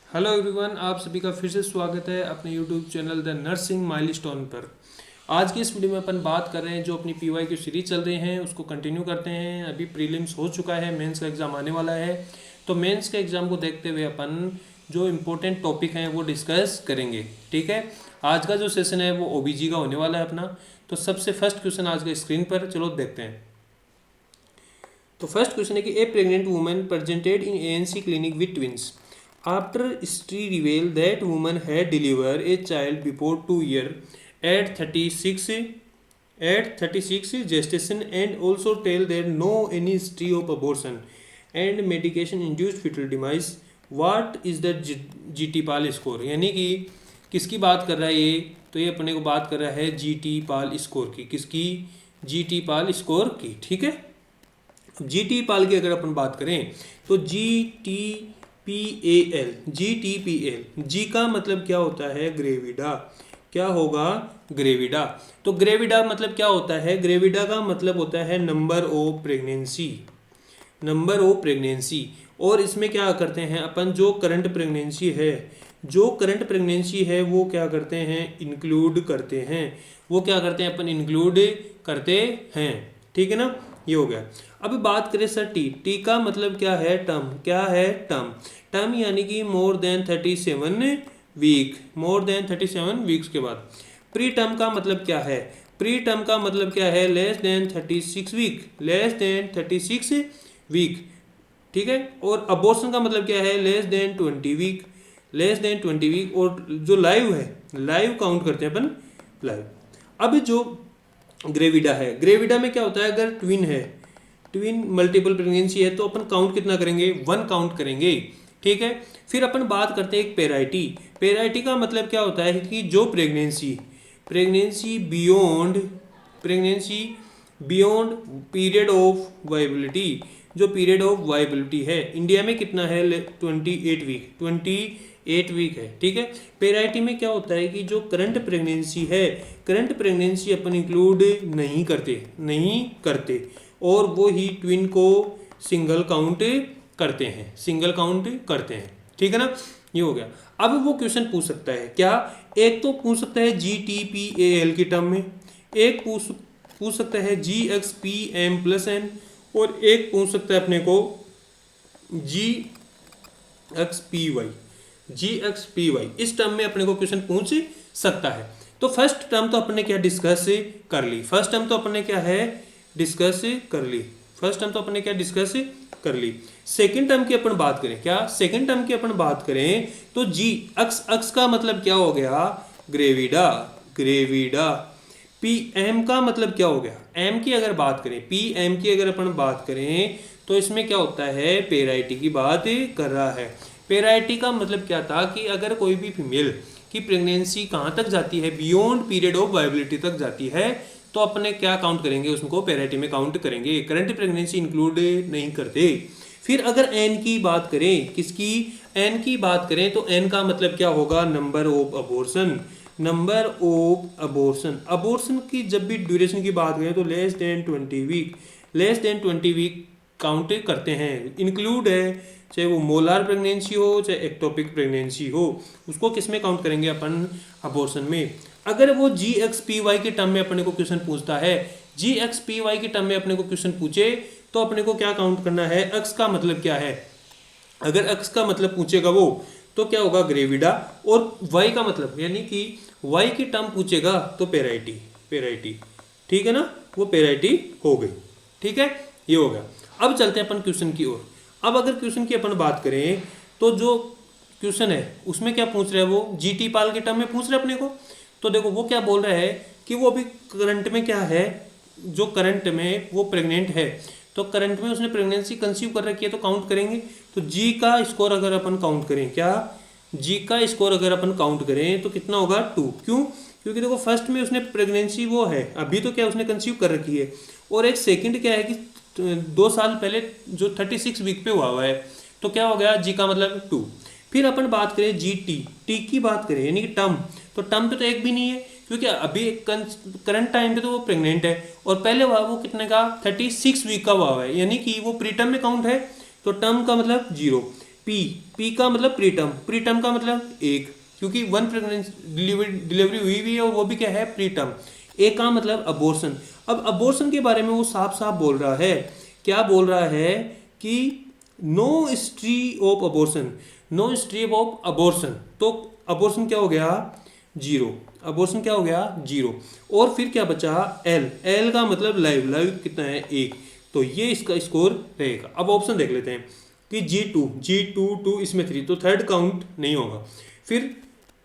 Hello everyone, आप सभी का फिर से स्वागत है अपने YouTube channel the nursing milestone पर। आज की इस वीडियो में अपन बात कर रहे हैं जो अपनी पीवाई की सीरीज चल रही हैं उसको कंटिन्यू करते हैं। अभी प्रीलिम्स हो चुका है, मेंस का एग्ज़ाम आने वाला है, तो मेंस के एग्ज़ाम को देखते हुए अपन जो इम्पोर्टेंट टॉपिक हैं वो डिस्कस करेंगे। ठीक है, आज का जो सेशन है वो ओबीजी का होने वाला है अपना। तो सबसे फर्स्ट क्वेश्चन आज के स्क्रीन पर चलो देखते हैं। तो फर्स्ट क्वेश्चन है कि a pregnant woman presented in ANC clinic with twins after history reveal that woman had deliver a child before 2 years at 36 gestation and also tell there no any history of abortion and medication induced fetal demise. What is the GT Pal score? यानी कि किसकी बात कर रहा है ये? तो ये अपने को बात कर रहा है GT पाल स्कोर की। किसकी? GT पाल स्कोर की। ठीक है, GT पाल की अगर अपन बात करें तो GTPAL, जी का मतलब क्या होता है? ग्रेविडा। क्या होगा? ग्रेविडा। तो ग्रेविडा मतलब क्या होता है? ग्रेविडा का मतलब होता है number of pregnancy, number of pregnancy. और इसमें क्या करते हैं अपन, जो करंट प्रेगनेंसी है, जो करंट प्रेगनेंसी है वो क्या करते हैं? इंक्लूड करते हैं। वो क्या करते हैं? अपन इंक्लूड करते हैं। ठीक है ना, ये हो गया। अब बात करें सर टी का मतलब क्या है? टर्म। क्या है? टर्म। टर्म यानी कि more than 37 week, more than 37 weeks के बाद। प्री टर्म का मतलब क्या है? प्री टर्म का मतलब क्या है? Less than 36 week, less than 36 week. ठीक है, और अबॉर्शन का मतलब क्या है? Less than 20 week, less than 20 week. और जो लाइव है, लाइव काउंट करते हैं अपन, लाइव। अब जो ग्रेविडा है, ग्रेविडा में क्या होता है? अगर ट्विन है, ट्विन मल्टीपल प्रेगनेंसी है, तो अपन काउंट कितना करेंगे? 1 काउंट करेंगे। ठीक है, फिर अपन बात करते हैं एक पेराइटी। पेराइटी का मतलब क्या होता है कि जो pregnancy, pregnancy beyond period of viability, जो पीरियड ऑफ वाइबिलिटी है इंडिया में कितना है? 28 वीक, 28 वीक है। ठीक है, पेराइटी में क्या होता है कि जो करंट प्रेगनेंसी है, करंट प्रेगनेंसी अपन इंक्लूड नहीं करते, नहीं करते, और वो ही ट्विन को सिंगल काउंट करते हैं, सिंगल काउंट करते हैं। ठीक है ना, ये हो गया। अब वो क्वेश्चन पूछ सकता है क्या? एक तो पूछ सकता है GTPAL की टर्म में, एक पूछ सकता है GXPM+N, और एक पूछ सकता है अपने को GXPY इस टर्म में अपने को क्वेश्चन पूछ सकता है। तो फर्स्ट टर्म तो अपने क्या डिस्कस कर ली, फर्स्ट टर्म तो अपने क्या है? डिस्कस कर ली, फर्स्ट टर्म तो अपने क्या डिस्कस कर ली। सेकंड टर्म की अपन बात करें, क्या सेकंड टर्म की अपन बात करें तो जी अक्स का मतलब क्या हो गया? Gravida, gravida. PM का मतलब क्या हो गया? M की अगर बात करें, PM की अगर अपन बात करें तो इसमें क्या होता है? पेराइटी की बात कर रहा है। पेराइटी का मतलब क्या था कि अगर कोई भी फीमेल की प्रेगनेंसी कहाँ तक जाती है? बियॉन्ड पीरियड ऑफ वाइबिलिटी तक जाती है, तो अपने क्या काउंट करेंगे? उसको पेराइटी में काउंट करेंगे, करंट प्रेगनेंसी इंक्लूड नहीं करते। फिर अगर एन की बात करें, किसकी? एन की बात करें तो एन का मतलब क्या होगा? Number of abortion, number of abortion. Abortion की जब भी ड्यूरेशन की बात करें तो less than 20 week, less than 20 week count करते हैं, इंक्लूड है, चाहे वो मोलार प्रेगनेंसी हो चाहे एक्टोपिक प्रेगनेंसी हो, उसको किस में काउंट करेंगे अपन? अबॉर्शन में। अगर वो GXPY के टर्म में अपने को क्वेश्चन पूछता है, GXPY के टर्म में अपने को क्वेश्चन पूछे तो अपने को क्या काउंट करना है? अक्स का मतलब क्या है? अगर अक्स का मतलब पूछेगा वो तो क्या होगा? ग्रेविडा। और वाई का मतलब यानी कि वाई की टर्म पूछेगा तो पेराइटी, पेराइटी। ठीक है ना, वो पेराइटी हो गई। ठीक है, ये हो गया। अब चलते हैं अपन क्वेश्चन की ओर। अब अगर क्वेश्चन की अपन बात करें तो जो क्वेश्चन है उसमें क्या पूछ रहा है? वो GT पाल के टर्म में पूछ रहा है अपने को। तो देखो वो क्या बोल रहा है कि वो अभी करंट में क्या है, जो करंट में वो प्रेग्नेंट है, तो करंट में उसने प्रेगनेंसी कंसीव कर रखी है, तो काउंट करेंगे। तो जी का स्कोर अगर अपन काउंट करें, क्या जी का स्कोर अगर अपन काउंट करें तो कितना होगा? 2। क्यों? क्योंकि देखो फर्स्ट में उसने प्रेगनेंसी वो है, अभी तो क्या उसने कंसीव कर रखी है, और एक सेकंड क्या है कि 2 साल पहले जो 36 वीक पे हुआ है, तो क्या हो गया? जी का मतलब 2। फिर अपन बात करें टी की बात करें यानी कि टर्म, तो टर्म पे तो एक भी नहीं है, क्योंकि अभी करंट टाइम पे तो वो प्रेग्नेंट है, और पहले हुआ वो कितने का? 36 वीक का हुआ है, यानी कि वो प्री टर्म में काउंट है, तो टर्म का मतलब 0। पी का मतलब प्री टर्म का मतलब एक, क्योंकि 1 प्रेगनेंसी डिलीवरी हुई हुई है और वो भी क्या है प्री टर्म। ए का मतलब अबॉर्शन। अब अबॉर्शन के बारे में वो साफ साफ बोल रहा है, क्या बोल रहा है कि no history of abortion, no history of abortion. तो अबॉर्शन क्या हो गया, जीरो। अबॉर्शन क्या हो गया, जीरो। और फिर क्या बचा, एल। एल का मतलब लाइव। लाइव कितना है, एक। तो ये इसका स्कोर रहेगा। अब ऑप्शन देख लेते हैं कि G2 इसमें 3, तो थर्ड काउंट नहीं होगा। फिर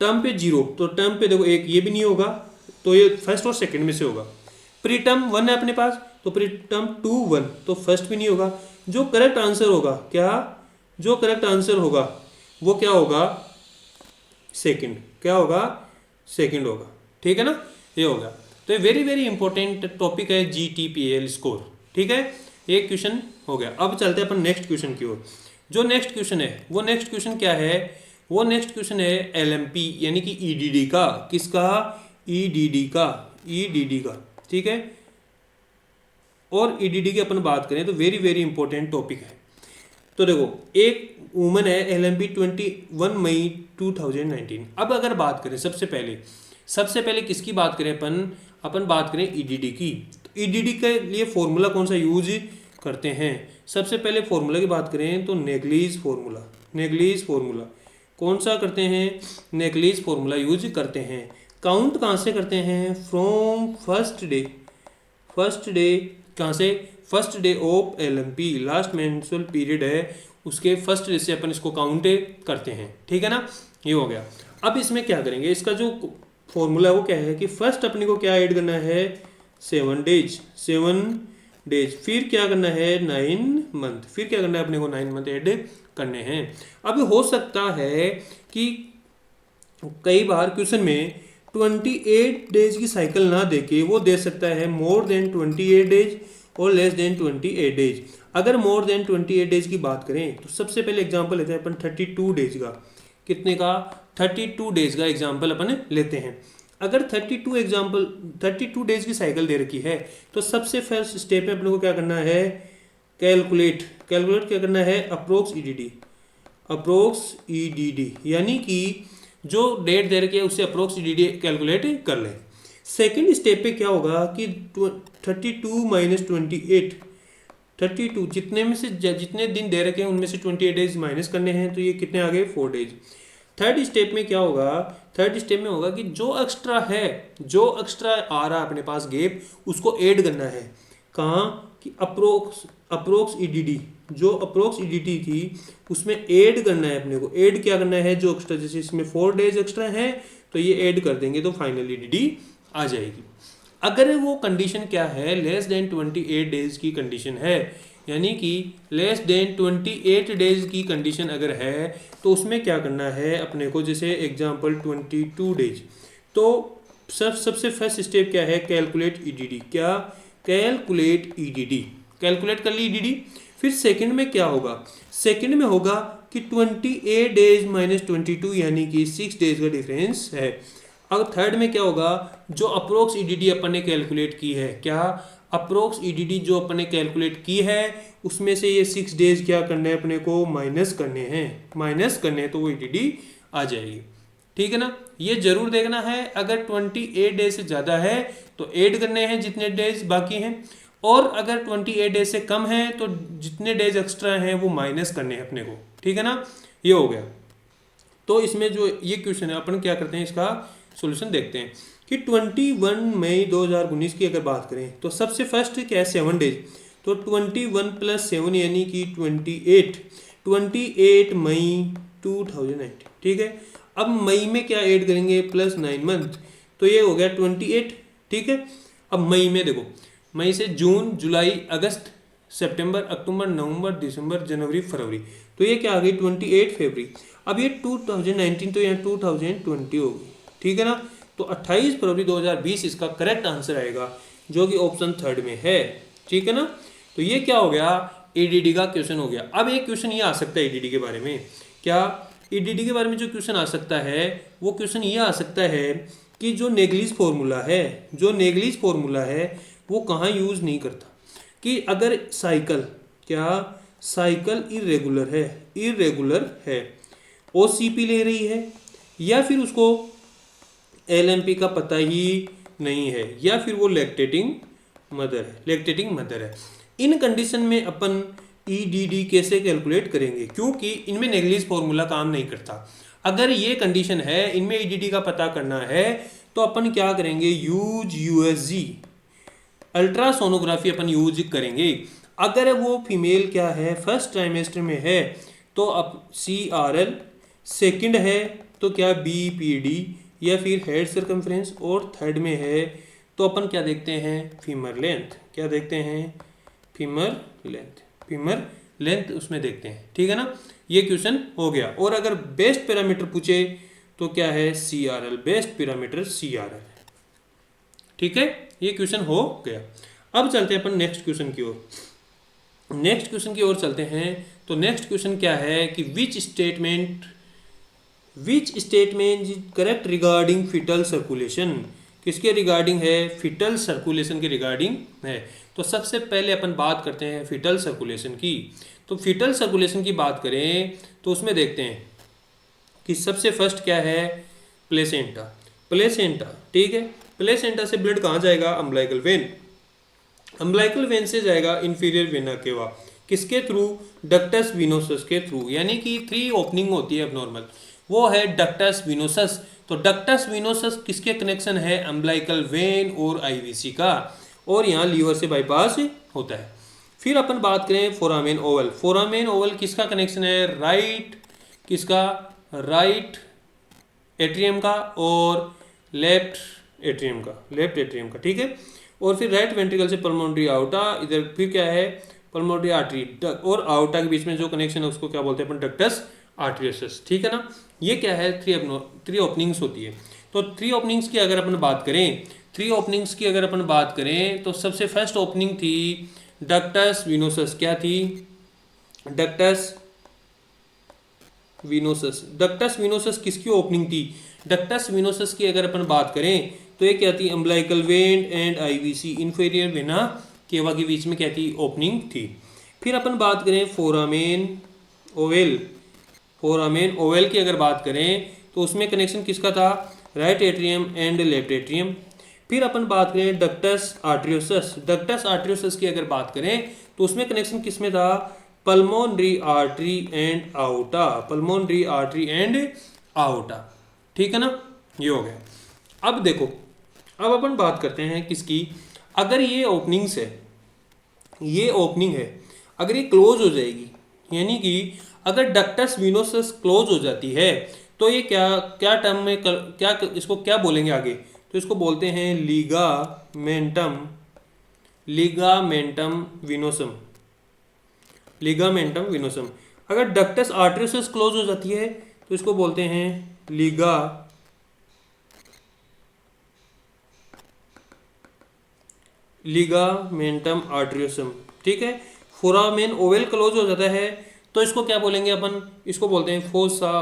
टर्म पे 0, तो टर्म पे देखो एक, ये भी नहीं होगा, तो ये फर्स्ट और सेकंड में से होगा। प्री टर्म 1 है अपने पास, तो प्री टर्म 2 1, तो फर्स्ट भी नहीं होगा। जो करेक्ट आंसर होगा, क्या, जो करेक्ट आंसर होगा वो क्या होगा, सेकंड। क्या होगा, सेकंड होगा। ठीक है ना, ये होगा। तो ये वेरी वेरी इंपॉर्टेंट टॉपिक है GTPL स्कोर। ठीक है, एक क्वेश्चन हो गया। अब चलते हैं अपन नेक्स्ट क्वेश्चन की ओर। जो नेक्स्ट क्वेश्चन है, वो नेक्स्ट क्वेश्चन क्या है, वो नेक्स्ट क्वेश्चन है LMP यानी कि EDD का। किसका, EDD का, EDD का। ठीक है, और EDD की अपन बात करें तो वेरी वेरी इंपॉर्टेंट टॉपिक है। तो देखो, एक वुमन है LMP 21 मई 2019। अब अगर बात करें सबसे पहले किसकी बात करें अपन बात करें EDD की। तो EDD के लिए फॉर्मूला कौन सा यूज करते हैं, सबसे पहले फॉर्मूला की बात करें तो नेग्लिज फॉर्मूला। नेग्लिज फॉर्मूला कौन सा करते हैं, नेग्लिज फॉर्मूला यूज करते हैं। काउंट कहाँ से करते हैं, from first day. First day कहाँ से, first day of LMP, last menstrual period है उसके फर्स्ट डे से अपन इसको काउंट करते हैं। ठीक है ना, ये हो गया। अब इसमें क्या करेंगे, इसका जो फॉर्मूला है वो क्या है कि फर्स्ट अपने को क्या ऐड करना है, 7 डेज, 7 डेज। फिर क्या करना है, 9 मंथ। फिर क्या करना है अपने को, 9 मंथ ऐड करने हैं। अब हो सकता है कि कई बार क्वेश्चन में 28 डेज की साइकिल ना देके वो दे सकता है मोर देन 28 डेज और लेस देन 28 डेज। अगर मोर देन 28 डेज की बात करें तो सबसे पहले एग्जांपल लेते हैं अपन 32 डेज का। कितने का, 32 डेज का एग्जांपल अपन लेते हैं। अगर 32 डेज की साइकिल दे रखी है तो सबसे फर्स्ट स्टेप में अपने को क्या करना है, कैलकुलेट क्या करना है, अप्रोक्स EDD, यानी कि जो डेट दे रखी है उससे अप्रोक्स EDD कैलकुलेट कर लें। सेकेंड स्टेप पे क्या होगा कि 32 माइनस 28, 32 जितने में से जितने दिन दे रखे हैं उनमें से 28 डेज माइनस करने हैं, तो ये कितने आ गए, 4 डेज। थर्ड स्टेप में क्या होगा, थर्ड स्टेप में होगा कि जो एक्स्ट्रा आ रहा है अपने पास गैप, उसको ऐड करना है। कहाँ कि अप्रोक्स EDD, जो अप्रोक्स EDD थी उसमें ऐड करना है अपने को। ऐड क्या करना है, जो एक्स्ट्रा, जैसे इसमें 4 डेज एक्स्ट्रा है तो ये ऐड कर देंगे तो फाइनल EDD आ जाएगी। अगर वो कंडीशन क्या है, लेस देन 28 डेज की कंडीशन है, यानी कि लेस देन 28 डेज की कंडीशन अगर है तो उसमें क्या करना है अपने को, जैसे एग्जांपल 22 डेज। तो सबसे फर्स्ट स्टेप क्या है, कैलकुलेट EDD। क्या, कैलकुलेट EDD, कैलकुलेट कर ली EDD। फिर सेकंड में क्या होगा, सेकंड में होगा कि 28 डेज माइनस 22 यानी कि 6 डेज का डिफरेंस है। अब थर्ड में क्या होगा, जो अप्रोक्स EDD अपन ने कैलकुलेट की है, क्या, अप्रोक्स EDD जो अपन ने कैलकुलेट की है उसमें से ये 6 डेज क्या करने हैं अपने को, माइनस करने हैं, तो वो EDD आ जाएगी। ठीक है ना, ये जरूर देखना है। अगर 28 डेज से ज़्यादा है तो ऐड करने हैं जितने डेज बाकी हैं, और अगर 28 डेज से कम है तो जितने डेज एक्स्ट्रा हैं वो माइनस करने हैं अपने को। ठीक है ना, ये हो गया। तो इसमें जो ये क्वेश्चन है अपन क्या करते हैं, इसका सॉल्यूशन देखते हैं कि 21 मई 2019 की अगर बात करें तो सबसे फर्स्ट क्या है, 7 डेज। तो 21 + 7 यानी कि 28 मई 2019। ठीक है, अब मई में क्या ऐड करेंगे, +9 मंथ, तो ये हो गया 28। ठीक है, अब मई में देखो, मई से जून, जुलाई, अगस्त, सितंबर, अक्टूबर, नवंबर, दिसंबर, जनवरी, फरवरी, तो ये क्या आ गई 28 फरवरी। अब ये 2019 तो यहाँ 2020 होगी। ठीक है ना, तो 28 फरवरी 2020 इसका करेक्ट आंसर आएगा, जो कि ऑप्शन थर्ड में है। ठीक है ना, तो ये क्या हो गया, EDD का क्वेश्चन हो गया। अब एक क्वेश्चन ये आ सकता है EDD के बारे में, क्या, EDD के बारे में जो क्वेश्चन आ सकता है वो क्वेश्चन ये आ सकता है कि जो नेग्लिज फॉर्मूला है वो कहाँ यूज़ नहीं करता, कि अगर साइकिल इरेगुलर है, इरेगुलर है, ओसीपी ले रही है, या फिर उसको एलएमपी का पता ही नहीं है, या फिर वो लैक्टेटिंग मदर है। इन कंडीशन में अपन ईडीडी कैसे कैलकुलेट करेंगे, क्योंकि इनमें नेग्लिजिबल फॉर्मूला काम नहीं करता। अगर ये कंडीशन है, इनमें ईडीडी का पता करना है, तो अपन क्या करेंगे, यूज यूएसजी अल्ट्रासोनोग्राफी अपन यूज करेंगे। अगर वो फीमेल क्या है, फर्स्ट ट्राइमेस्टर में है, तो अब CRL, सेकंड है तो क्या BPD या फिर हेड सर्कम्फ्रेंस, और थर्ड में है तो अपन क्या देखते हैं, फीमर लेंथ। क्या देखते हैं, फीमर लेंथ उसमें देखते हैं। ठीक है ना, ये क्वेश्चन हो गया। और अगर बेस्ट पैरामीटर पूछे तो क्या है, CRL, बेस्ट पैरामीटर CRL। ठीक है, ये क्वेश्चन हो गया। अब चलते हैं अपन नेक्स्ट क्वेश्चन की ओर। नेक्स्ट क्वेश्चन की ओर चलते हैं। तो नेक्स्ट क्वेश्चन क्या है कि which statement is correct regarding fetal circulation. किसके रिगार्डिंग है, फीटल सर्कुलेशन के रिगार्डिंग है। तो सबसे पहले अपन बात करते हैं फीटल सर्कुलेशन की। तो फीटल सर्कुलेशन की बात करें तो उसमें देखते हैं कि सबसे फर्स्ट क्या है, प्लेसेंटा। ठीक है, प्लेसेंटा से ब्लड कहाँ जाएगा, अम्बिलिकल वेन। अम्बिलिकल वेन से जाएगा इंफीरियर वेना केवा, किसके थ्रू, डक्टस विनोसस के थ्रू। यानी कि 3 ओपनिंग होती है एब्नॉर्मल, वो है डक्टस विनोसस। तो डक्टस विनोसस किसके कनेक्शन है, अम्बिलिकल वेन और आईवीसी का, और यहाँ लीवर से बाईपास होता है। फिर अपन बात करें फोरामेन ओवल किसका कनेक्शन है, राइट एट्रियम का और लेफ्ट एट्रियम का। ठीक है, और फिर राइट वेंट्रिकल से पल्मोनरी आउटा, इधर फिर क्या है, पल्मोनरी आर्टरी और आउटा के बीच में जो कनेक्शन है उसको क्या बोलते हैं अपन, डक्टस आर्टरियोसस। ठीक है ना, ये क्या है, 3 ओपनिंग्स होती है। तो 3 ओपनिंग्स की अगर अपन बात करें तो सबसे फर्स्ट ओपनिंग थी डक्टस विनोसस। क्या थी, डक्टस विनोसस किसकी ओपनिंग थी, डक्टस विनोसस की अगर अपन बात करें तो ये क्या थी, umbilical when and IVC, inferior vena cava के बीच में क्या थी, ओपनिंग थी। फिर अपन बात करें फोरामेन ओवेल की अगर बात करें तो उसमें कनेक्शन किसका था, right atrium and left atrium. फिर अपन बात करें डक्टस आर्टरियोसस की अगर बात करें तो उसमें कनेक्शन किसमें था, पल्मोनरी आर्टरी एंड आउटा। ठीक है ना, ये हो गया। अब देखो, अब अपन बात करते हैं किसकी, अगर ये ओपनिंग है, अगर ये क्लोज हो जाएगी, यानी कि अगर डक्टस विनोसस क्लोज हो जाती है तो ये क्या टर्म में क्या इसको क्या बोलेंगे आगे, तो इसको बोलते हैं लिगामेंटम विनोसम। अगर डक्टस आर्टरियोसस क्लोज हो जाती है तो इसको बोलते हैं लिगामेंटम आर्टरियोसम। ठीक है, फोरामेन ओवेल क्लोज हो जाता है तो इसको क्या बोलेंगे अपन, इसको बोलते हैं फोसा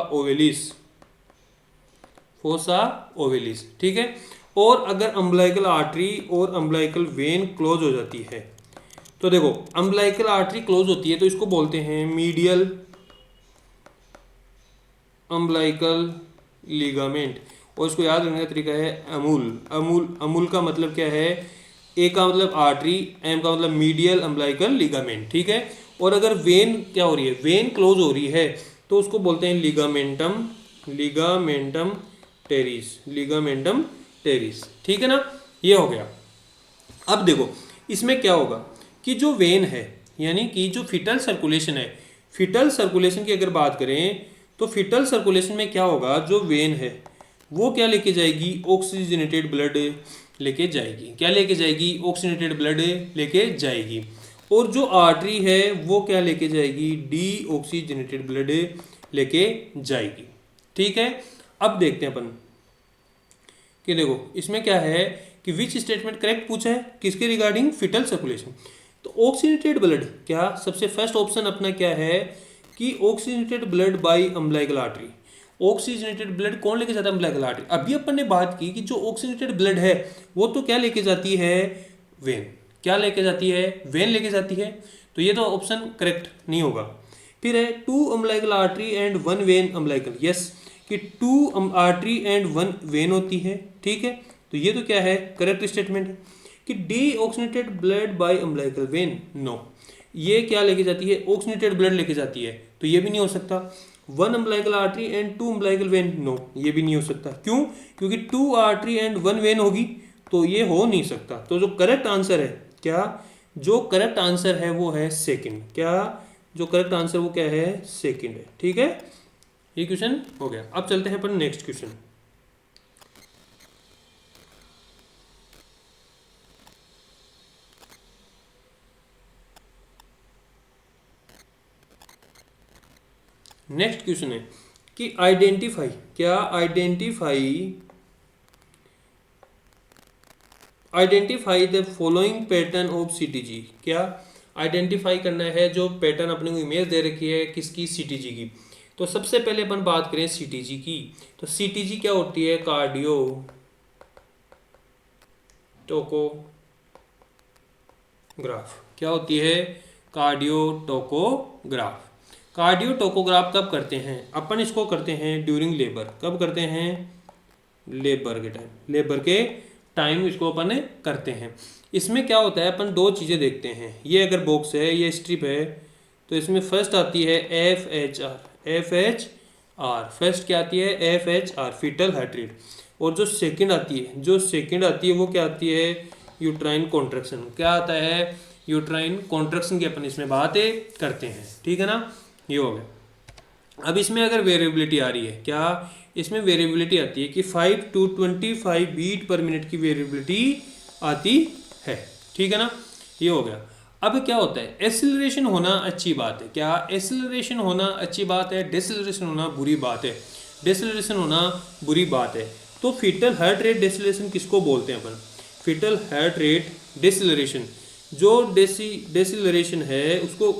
ओवेलिस। ठीक है, और अगर अम्बिलिकल आर्टरी और अम्बिलिकल वेन क्लोज हो जाती है तो देखो, अम्बिलिकल आर्टरी क्लोज होती है तो इसको बोलते हैं मीडियल अम्बिलिकल लिगामेंट, और इसको याद रखने का तरीका है अमूल का मतलब क्या है, ए का मतलब आर्टरी, एम का मतलब मीडियल अम्बिलिकल लिगामेंट। ठीक है, और अगर वेन क्या हो रही है, वेन क्लोज हो रही है तो उसको बोलते हैं लिगामेंटम टेरिस। ठीक है ना, ये हो गया। अब देखो इसमें क्या होगा कि जो वेन है, यानी कि जो फीटल सर्कुलेशन है, फीटल सर्कुलेशन की अगर बात करें तो फीटल सर्कुलेशन में क्या होगा, जो वेन है वो क्या लेके जाएगी, ऑक्सीजनेटेड ब्लड लेके जाएगी, और जो आर्टरी है वो क्या लेके जाएगी, डीऑक्सीजनेटेड ब्लड लेके जाएगी। ठीक है, अब देखते हैं अपन कि देखो इसमें क्या है कि विच स्टेटमेंट करेक्ट पूछा है, किसके रिगार्डिंग, फीटल सर्कुलेशन। तो ऑक्सीजनेटेड ब्लड, क्या सबसे फर्स्ट ऑप्शन अपना क्या है कि oxygenated blood by umbilical artery. Oxygenated blood कौन लेके जाता है, अम्बिलिकल आर्टरी। अभी अपन ने बात की कि जो ऑक्सीजनेटेड ब्लड है वो तो क्या लेके जाती है, वेन। क्या लेके जाती है, वेन लेके जाती है। तो ये तो ऑप्शन करेक्ट नहीं होगा, फिर है 2 umbilical artery and 1 when umbilical, yes कि 2 आर्टरी एंड 1 वेन होती है, ठीक है। तो ये तो क्या है, करेक्ट स्टेटमेंट है। कि deoxygenated blood by umbilical vein, no, ये क्या लेके जाती है, ऑक्सीनेटेड ब्लड लेके जाती है, तो ये भी नहीं हो सकता। 1 umbilical artery and 2 umbilical vein, no, ये भी नहीं हो सकता। क्यों, क्योंकि 2 आर्टरी एंड 1 वेन होगी, तो ये हो नहीं सकता। तो जो करेक्ट आंसर है क्या, जो करेक्ट आंसर है वो है सेकंड। क्या, जो करेक्ट आंसर वो क्या है, सेकंड है, ठीक है। ये क्वेश्चन हो गया। अब चलते हैं अपन नेक्स्ट क्वेश्चन। नेक्स्ट क्वेश्चन है कि आइडेंटिफाई, क्या identify the following pattern of CTG, क्या आइडेंटिफाई करना है जो पैटर्न अपने को इमेज दे रखी है किसकी, सीटीजी की। तो सबसे पहले अपन बात करें सीटीजी की, तो सीटीजी क्या होती है, कार्डियो टोकोग्राफ, क्या होती है, कार्डियो टोकोग्राफ। कार्डियो टोकोग्राफ कब करते हैं अपन, इसको करते हैं ड्यूरिंग लेबर, कब करते हैं, लेबर के टाइम, लेबर के टाइम इसको अपन करते हैं। इसमें क्या होता है, अपन दो चीज़ें देखते हैं, ये अगर बॉक्स है, ये स्ट्रिप है, तो इसमें फर्स्ट आती है FHR, फर्स्ट क्या आती है, FHR फीटल हार्ट रेट, और जो सेकंड आती है वो क्या आती है, यूट्राइन कॉन्ट्रैक्शन, क्या आता है, यूट्राइन कॉन्ट्रैक्शन की अपन इसमें बातें करते हैं, ठीक है ना, ये हो गया। अब इसमें अगर वेरिएबिलिटी आ रही है, क्या इसमें वेरिएबिलिटी आती है कि 5 to 25 बीट पर मिनट की वेरिएबिलिटी आती है, ठीक है ना, ये हो गया। अब क्या होता है, एक्सीलरेशन होना अच्छी बात है, क्या एक्सीलरेशन होना अच्छी बात है, डिसेलरेशन होना बुरी बात है, डिसेलरेशन होना बुरी बात है। तो फीटल हार्ट रेट डिसेलरेशन किसको बोलते हैं अपन, फीटल हार्ट रेट डिसेलरेशन, जो डिसेलरेशन है उसको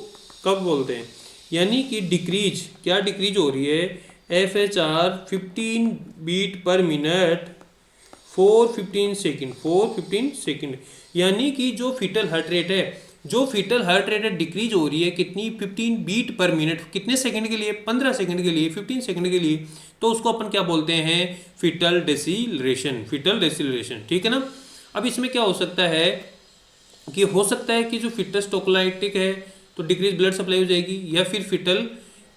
कब बोलते हैं, यानी कि डिक्रीज, क्या डिक्रीज हो रही है, FHR 15 beat per minute 415 second, यानी कि जो फीटल हार्ट रेट है, डिक्रीज हो रही है कितनी, 15 बीट पर मिनट, कितने सेकंड के लिए, 15 सेकंड के लिए, 15 सेकंड के लिए, तो उसको अपन क्या बोलते हैं, फीटल डेसिलरेशन, ठीक है ना। अब इसमें क्या हो सकता है कि जो फीटस टोकोलाइटिक है तो डिक्रीज ब्लड सप्लाई हो जाएगी, या फिर फीटल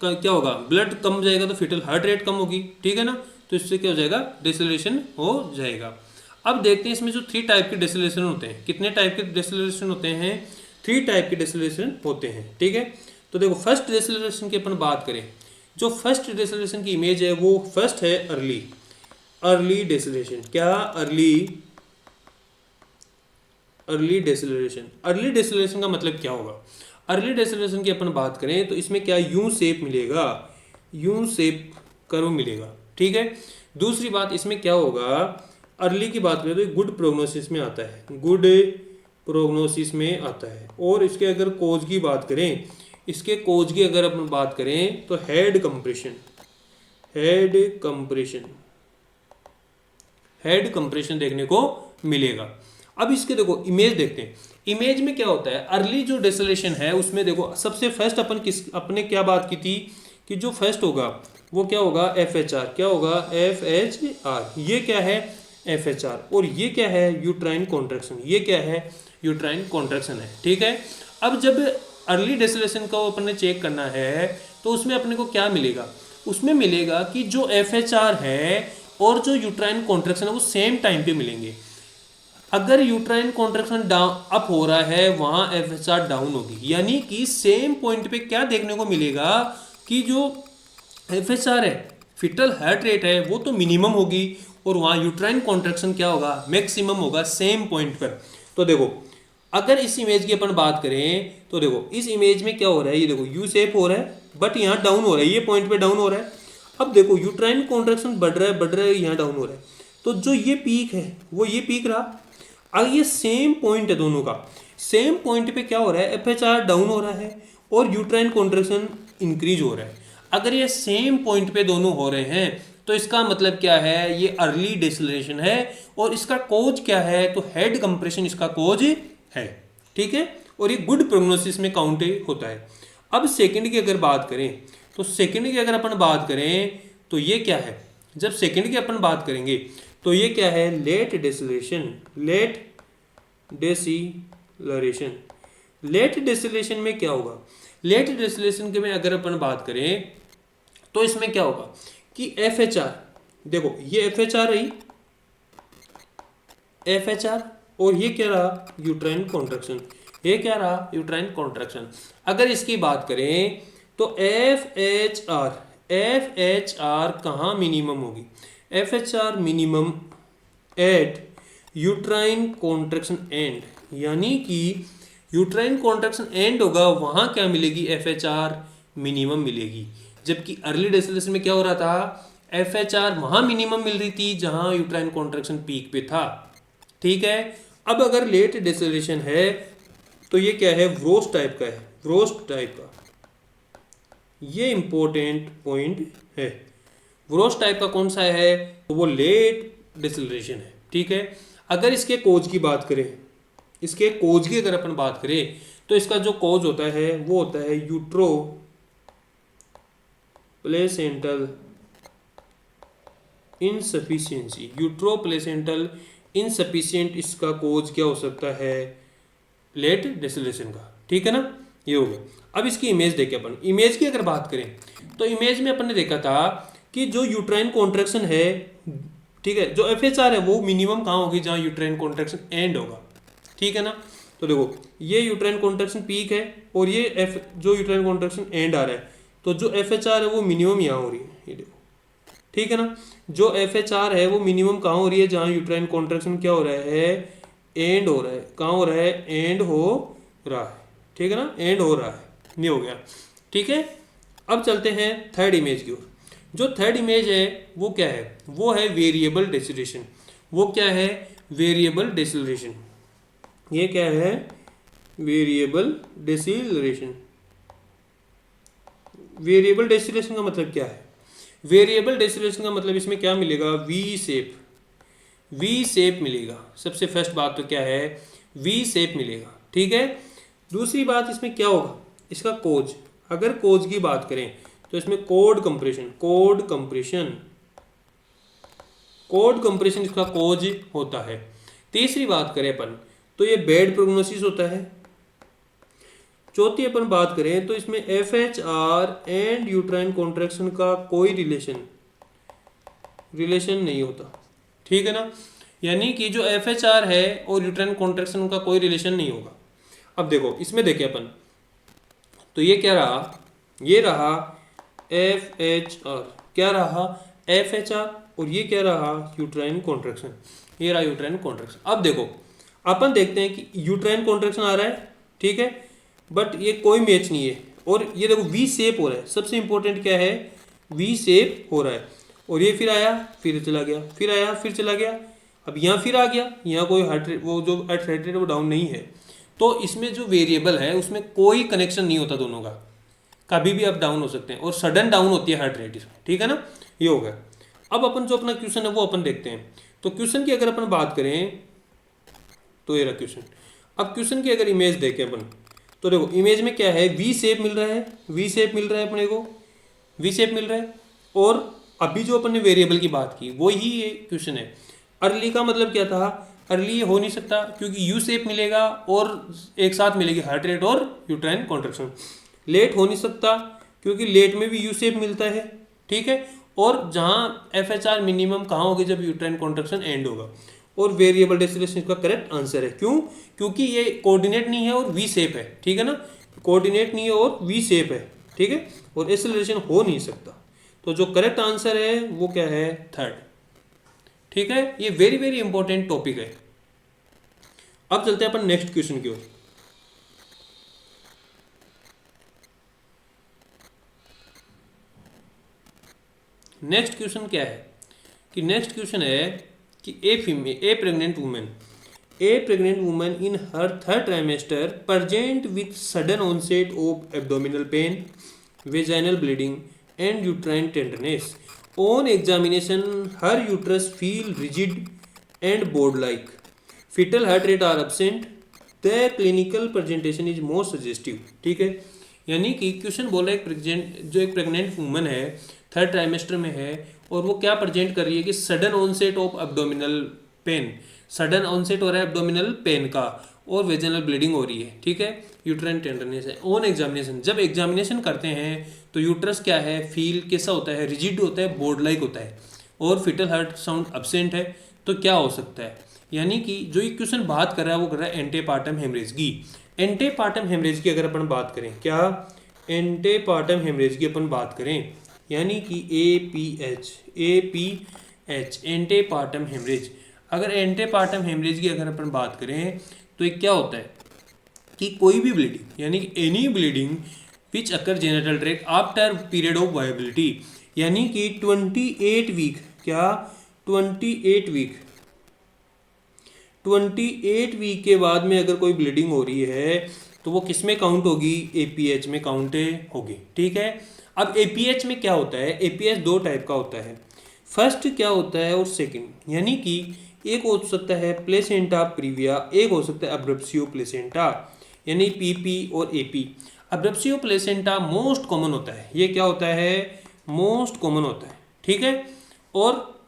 का क्या होगा, ब्लड कम हो जाएगा तो फीटल हार्ट रेट कम होगी, ठीक है ना, तो इससे क्या हो जाएगा, डिसेलरेशन हो जाएगा। अब देखते हैं इसमें जो 3 टाइप के डिसेलरेशन होते हैं, कितने टाइप के डिसेलरेशन होते हैं, 3 टाइप के डिसेलरेशन होते हैं, ठीक है। तो देखो फर्स्ट डिसेलरेशन की अपन बात करें, जो फर्स्ट डिसेलरेशन की इमेज है वो फर्स्ट है अर्ली डिसेलरेशन, क्या अर्ली डिसेलरेशन का मतलब क्या होगा, अर्ली डिसेलरेशन की अपन बात करें तो इसमें क्या यू शेप मिलेगा, यू शेप कर्व मिलेगा, ठीक है। दूसरी बात इसमें क्या होगा, अर्ली की बात करें तो गुड प्रोग्नोसिस में आता है, और इसके अगर कोज की बात करें, अगर अपन बात करें तो हेड कंप्रेशन देखने को मिलेगा। अब इसके देखो इमेज देखते हैं, इमेज में क्या होता है, अर्ली जो डिसेलरेशन है उसमें देखो सबसे फर्स्ट अपने क्या बात की थी कि जो फर्स्ट होगा वो क्या होगा, FHR, क्या होगा, FHR, ये क्या है, FHR, और ये क्या है, यूट्राइन कॉन्ट्रैक्शन, ये क्या है, यूट्राइन कॉन्ट्रैक्शन है, ठीक है। अब जब अर्ली डिसेलरेशन को अपन ने चेक करना है तो उसमें अपने को क्या मिलेगा, उसमें मिलेगा कि जो FHR है और जो यूट्राइन कॉन्ट्रैक्शन है वो सेम टाइम पे मिलेंगे। अगर यूट्राइन कॉन्ट्रैक्शन अप हो रहा है वहां FHR डाउन होगी, यानी कि सेम पॉइंट पे क्या देखने को मिलेगा कि जो FHR है, फीटल हार्ट रेट है, वो तो मिनिमम होगी और वहां यूट्राइन कॉन्ट्रैक्शन क्या होगा, मैक्सिमम होगा सेम पॉइंट पर। तो देखो अगर इस इमेज की अपन बात करें तो देखो इस इमेज में क्या हो रहा है, ये देखो यू शेप हो रहा है बट यहाँ डाउन हो रहा है, ये पॉइंट पे डाउन हो रहा है। अब देखो यूट्राइन कॉन्ट्रैक्शन बढ़ रहा है, यहाँ डाउन हो रहा है, तो जो ये पीक है वो ये पीक रहा। अब ये सेम पॉइंट है दोनों का, सेम पॉइंट पे क्या हो रहा है, FHR डाउन हो रहा है और यूट्राइन कॉन्ट्रैक्शन इंक्रीज हो रहा है। अगर ये सेम पॉइंट पे दोनों हो रहे हैं तो इसका मतलब क्या है, ये अर्ली डिसेलरेशन है, और इसका कोज क्या है, तो हेड कंप्रेशन इसका कोज है, ठीक है, और ये गुड प्रोग्नोसिस में काउंट होता है। अब सेकंड की अगर बात करें तो सेकंड की अगर अपन बात करें तो ये क्या है, जब सेकंड की अपन बात करेंगे तो ये क्या है, लेट डिसलेशन। लेट डेसिलरेशन, लेट डिसलेशन में क्या होगा, लेट डिसलेशन के में अगर अपन बात करें तो इसमें क्या होगा कि FHR, देखो ये FHR रही, FHR, और ये क्या रहा, यूट्राइन कॉन्ट्रैक्शन। ये क्या रहा, यूट्राइन कॉन्ट्रैक्शन। अगर इसकी बात करें तो FHR कहाँ मिनिमम होगी, FHR minimum at uterine contraction end, यानी कि यूट्राइन कॉन्ट्रैक्शन एंड होगा वहाँ क्या मिलेगी, FHR मिनिमम मिलेगी। जबकि अर्ली डिसलेशन में क्या हो रहा था, FHR वहाँ मिनिमम मिल रही थी जहाँ यूट्राइन कॉन्ट्रैक्शन पीक पे था। ठीक है, अब अगर लेट डिसलेशन है तो ये क्या है, व्रोस्ट टाइप का है, व्रोस्ट टाइप का। ये इंपॉर्टेंट पॉइंट है, व्रोस्ट टाइप का कौन सा है, तो वो लेट डिसलेशन है। ठीक है, अगर इसके कोज की बात करें, इसके कोज की अगर अपन बात करें तो इसका जो कोज होता है वो होता है utero placental insufficiency. Utero placental insufficient इसका कोज क्या हो सकता है, लेट डिसलेशन का। ठीक है ना, ये हो गया। अब इसकी इमेज देखें अपन, इमेज की अगर बात करें तो इमेज में अपन ने देखा था कि जो यूट्राइन कॉन्ट्रैक्शन है, ठीक है, जो FHR है वो मिनिमम कहाँ होगी, जहाँ यूट्राइन कॉन्ट्रैक्शन एंड होगा। ठीक है ना, तो देखो ये यूट्राइन कॉन्ट्रैक्शन पीक है और ये जो यूट्राइन कॉन्ट्रैक्शन एंड आ रहा है, तो जो FHR है वो मिनिमम यहाँ हो रही है, ये देखो। ठीक है ना, जो FHR है वो मिनिमम कहाँ हो रही है, जहाँ यूट्राइन कॉन्ट्रैक्शन क्या हो रहा है, एंड हो रहा है। कहाँ हो रहा है, एंड हो रहा है। ठीक है ना, एंड हो रहा है, नहीं हो गया। ठीक है, अब चलते हैं थर्ड इमेज की ओर। जो थर्ड इमेज है वो क्या है, वो है वेरिएबल डिसलेशन। वो क्या है, वेरिएबल डिसलेशन। ये क्या है, वेरिएबल डिसलेशन। वेरिएबल डिसलेशन का मतलब क्या है, वेरिएबल डिसलेशन का मतलब इसमें क्या मिलेगा, वी शेप, वी शेप मिलेगा। सबसे फर्स्ट बात तो क्या है, वी शेप मिलेगा। ठीक है, दूसरी बात इसमें क्या होगा, इसका कोज। अगर कोज की बात करें तो इसमें code compression, code compression, code compression इसका कोज होता है। तीसरी बात करें अपन तो ये बेड प्रोग्नोसिस होता है। चौथी अपन बात करें तो इसमें FHR एंड यूट्राइन कॉन्ट्रैक्शन का कोई रिलेशन नहीं होता। ठीक है ना, यानी कि जो FHR है और यूट्राइन कॉन्ट्रैक्शन का कोई रिलेशन नहीं होगा। अब देखो इसमें देखें अपन तो ये क्या रहा, ये रहा FHR, क्या रहा FHR, और ये क्या रहा यूट्राइन कॉन्ट्रैक्शन, ये रहा यूट्राइन कॉन्ट्रैक्शन। अब देखो अपन देखते हैं कि यूट्राइन कॉन्ट्रैक्शन आ रहा है, ठीक है, बट ये कोई मैच नहीं है, और ये देखो वी शेप हो रहा है। सबसे इंपॉर्टेंट क्या है, वी शेप हो रहा है, और ये फिर आया फिर चला गया, फिर आया फिर चला गया, अब यहाँ फिर आ गया, यहाँ कोई हार्ट रेट, वो जो हार्ट रेट है वो डाउन नहीं है। तो इसमें जो वेरिएबल है उसमें कोई कनेक्शन नहीं होता दोनों का, कभी भी अप डाउन हो सकते हैं, और सडन डाउन होती है हार्ट रेट इसमें। ठीक है ना, ये हो गया। अब अपन जो अपना क्वेश्चन है वो अपन देखते हैं। तो क्वेश्चन की अगर अपन बात करें तो ये रहा क्वेश्चन। अब क्वेश्चन की अगर इमेज देखें अपन तो देखो इमेज में क्या है, वी शेप मिल रहा है, वी शेप मिल रहा है अपने को, वी शेप मिल रहा है। और अभी जो अपन ने वेरिएबल की बात की वो ही ये क्वेश्चन है। अर्ली का मतलब क्या था, अर्ली हो नहीं सकता क्योंकि यू शेप मिलेगा और एक साथ मिलेगी हार्ट रेट और यूट्राइन कॉन्ट्रैक्शन। लेट हो नहीं सकता क्योंकि लेट में भी यू शेप मिलता है। ठीक है, और जहाँ FHR मिनिमम कहाँ होगी, जब यूट्राइन कॉन्ट्रैक्शन एंड होगा। और वेरिएबल डिसलेशन का करेक्ट आंसर है। क्यों, क्योंकि ये कोऑर्डिनेट नहीं है और वी शेप है। ठीक है ना, कोऑर्डिनेट नहीं है और वी शेप है। ठीक है, और एक्सेलरेशन हो नहीं सकता। तो जो करेक्ट आंसर है वो क्या है, थर्ड। ठीक है, ये वेरी वेरी इंपॉर्टेंट टॉपिक है। अब चलते हैं अपन नेक्स्ट क्वेश्चन की ओर। नेक्स्ट क्वेश्चन क्या है कि नेक्स्ट क्वेश्चन है कि a pregnant women in her third trimester present with sudden onset of abdominal pain, vaginal bleeding and uterine tenderness. On examination her uterus feel rigid and board like, fetal heart rate are absent, the clinical presentation is more suggestive। ठीक है, यानी कि question बोल रहा है एक pregnant woman है, third trimester में है, और वो क्या प्रेजेंट कर रही है कि sudden onset of abdominal pain, sudden onset हो रहा है एब्डोमिनल पेन का, और वेजिनल ब्लीडिंग हो रही है, ठीक है, यूट्राइन टेंडरनेस है। ऑन एग्जामिनेशन, जब एग्जामिनेशन करते हैं तो यूट्रस क्या है, फील कैसा होता है, रिजिड होता है, बोर्ड लाइक होता है, और फिटल हार्ट साउंड एब्सेंट है। तो क्या हो सकता है, यानी कि जो ये क्वेश्चन बात कर रहा है वो कर रहा है एंटेपार्टम हेमरेज की। एंटेपार्टम हेमरेज की अगर अपन बात करें, क्या एंटेपार्टम हेमरेज की अपन बात करें, यानी कि APH एंटेपार्टम हेमरेज, अगर एंटेपार्टम हेमरेज की अगर अपन बात करें तो ये क्या होता है कि कोई भी ब्लीडिंग, यानी कि any bleeding which occur genital tract after period of viability, यानी कि 28 वीक, क्या 28 वीक, 28 वीक के बाद में अगर कोई ब्लीडिंग हो रही है तो वो किस में काउंट होगी, APH में काउंट होगी, ठीक है। अब APH में क्या होता है, APH दो टाइप का होता है, फर्स्ट क्या होता है और सेकंड, यानी कि एक हो सकता है प्लेसेंटा प्रीविया, एक हो सकता है अब्रप्सियो प्लेसेंटा, यानी PP और AP। अब्रप्सियो प्लेसेंटा मोस्ट कॉमन होता है, ये क्या होता है, मोस्ट कॉमन होता है, ठीक है। और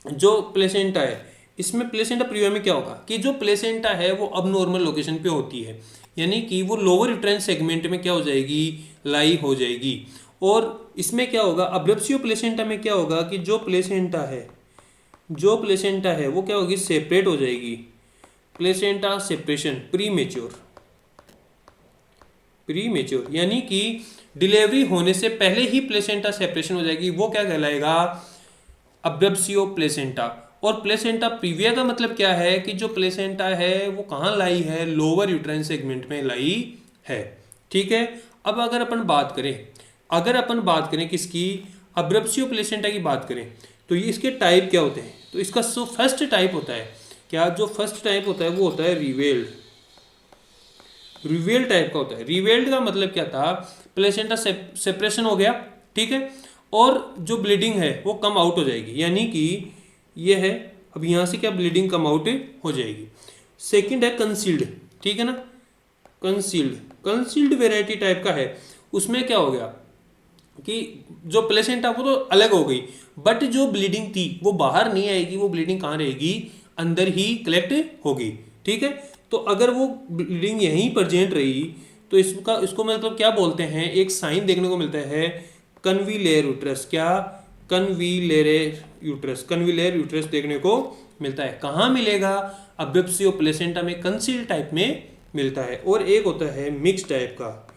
जो प्लेसेंटा है, इसमें प्लेसेंटा प्रीविया में क्या होगा कि जो प्लेसेंटा है वो अब नॉर्मल लोकेशन पे होती है, यानी कि वो लोअर यूट्राइन सेगमेंट में क्या हो जाएगी, लाई हो जाएगी। और इसमें क्या होगा, अब्रप्सियो प्लेसेंटा में क्या होगा कि जो प्लेसेंटा है वो क्या होगी, सेपरेट हो जाएगी, प्लेसेंटा सेपरेशन, प्रीमेच्योर, यानी कि डिलीवरी होने से पहले ही प्लेसेंटा सेपरेशन हो जाएगी, वो क्या कहलाएगा, अब्रप्सियो प्लेसेंटा। और प्लेसेंटा प्रीविया का मतलब क्या है कि जो प्लेसेंटा है वो कहाँ लाई है, लोअर यूट्राइन सेगमेंट में लाई है, ठीक है। अब अगर अपन बात करें किसकी, अब्रप्सियो प्लेसेंटा की बात करें, तो ये इसके टाइप क्या होते हैं, तो इसका जो फर्स्ट टाइप होता है, क्या जो फर्स्ट टाइप होता है वो होता है रिवेल्ड टाइप का होता है। रिवेल्ड का मतलब क्या था, प्लेसेंटा सेपरेशन हो गया, ठीक है, और जो ब्लीडिंग है वो कम आउट हो जाएगी, यानी कि ये है, अब यहाँ से क्या ब्लीडिंग कम आउट हो जाएगी। सेकंड है कंसील्ड, ठीक है ना, कंसील्ड वेराइटी टाइप का है, उसमें क्या हो गया कि जो प्लेसेंटा वो तो अलग हो गई, बट जो ब्लीडिंग थी वो बाहर नहीं आएगी, वो ब्लीडिंग कहाँ रहेगी, अंदर ही कलेक्ट होगी, ठीक है। तो अगर वो ब्लीडिंग यहीं प्रेजेंट रही तो इसको मतलब क्या बोलते हैं, एक साइन देखने को मिलता है कन्विलेयर यूट्रस, क्या कन्विलेयर यूट्रस देखने को मिलता है। कहाँ मिलेगा, अब्रप्सियो प्लेसेंटा में, कंसील्ड टाइप में मिलता है, और एक होता है मिक्स टाइप का,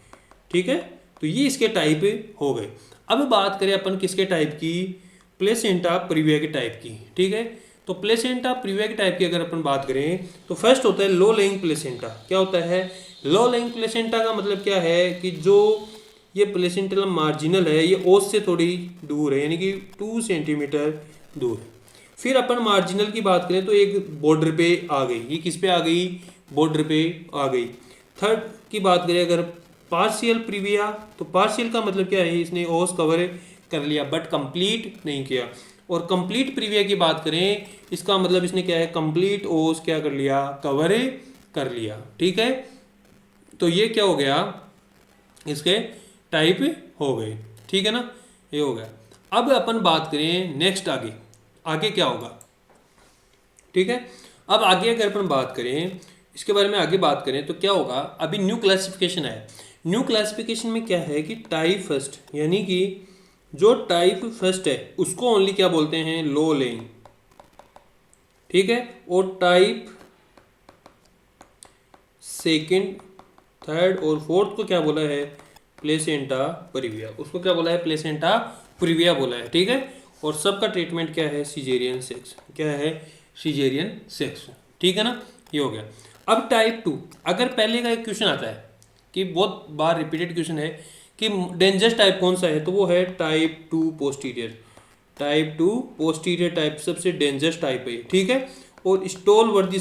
ठीक है। तो ये इसके टाइप हो गए। अब बात करें अपन किसके टाइप की, प्लेसेंटा प्रीविया के टाइप की, ठीक है। तो प्लेसेंटा प्रीविया के टाइप की अगर अपन बात करें तो फर्स्ट होता है लो लेइंग प्लेसेंटा। क्या होता है, लो लेइंग प्लेसेंटा का मतलब क्या है कि जो ये प्लेसेंटा मार्जिनल है ये ओस से थोड़ी दूर है, यानी कि 2 सेंटीमीटर दूर। फिर अपन मार्जिनल की बात करें तो एक बॉर्डर पे आ गई, ये किस पे आ गई, बॉर्डर पे आ गई। थर्ड की बात करें अगर पार्शियल प्रीविया, तो पार्शियल का मतलब क्या है, इसने ओस कवर कर लिया बट कंप्लीट नहीं किया। और कंप्लीट प्रीविया की बात करें, इसका मतलब इसने क्या है, कंप्लीट ओस क्या कर लिया, कवर कर लिया, ठीक है। तो ये क्या हो गया, इसके टाइप हो गए, ठीक है ना, ये हो गया। अब अपन बात करें नेक्स्ट, आगे क्या होगा, ठीक है। अब आगे अगर अपन बात करें, इसके बारे में आगे बात करें तो क्या होगा, अभी न्यू क्लासिफिकेशन है। न्यू क्लासिफिकेशन में क्या है कि टाइप फर्स्ट, यानी कि जो टाइप फर्स्ट है उसको ओनली क्या बोलते हैं, लो लेइंग, ठीक है। और टाइप सेकंड, थर्ड और फोर्थ को क्या बोला है, प्लेसेंटा प्रीविया, उसको क्या बोला है, प्लेसेंटा प्रीविया बोला है, ठीक है। और सबका ट्रीटमेंट क्या है, सिजेरियन सेक्स, क्या है, सिजेरियन सेक्स, ठीक है ना, ये हो गया। अब टाइप 2, अगर पहले का एक क्वेश्चन आता है कि बहुत बार रिपीटेड क्वेश्चन है कि डेंजरस टाइप कौन सा है, तो वो है type 2 posterior, type 2 posterior type सबसे डेंजरस टाइप है, ठीक है। और स्टोल वर्दी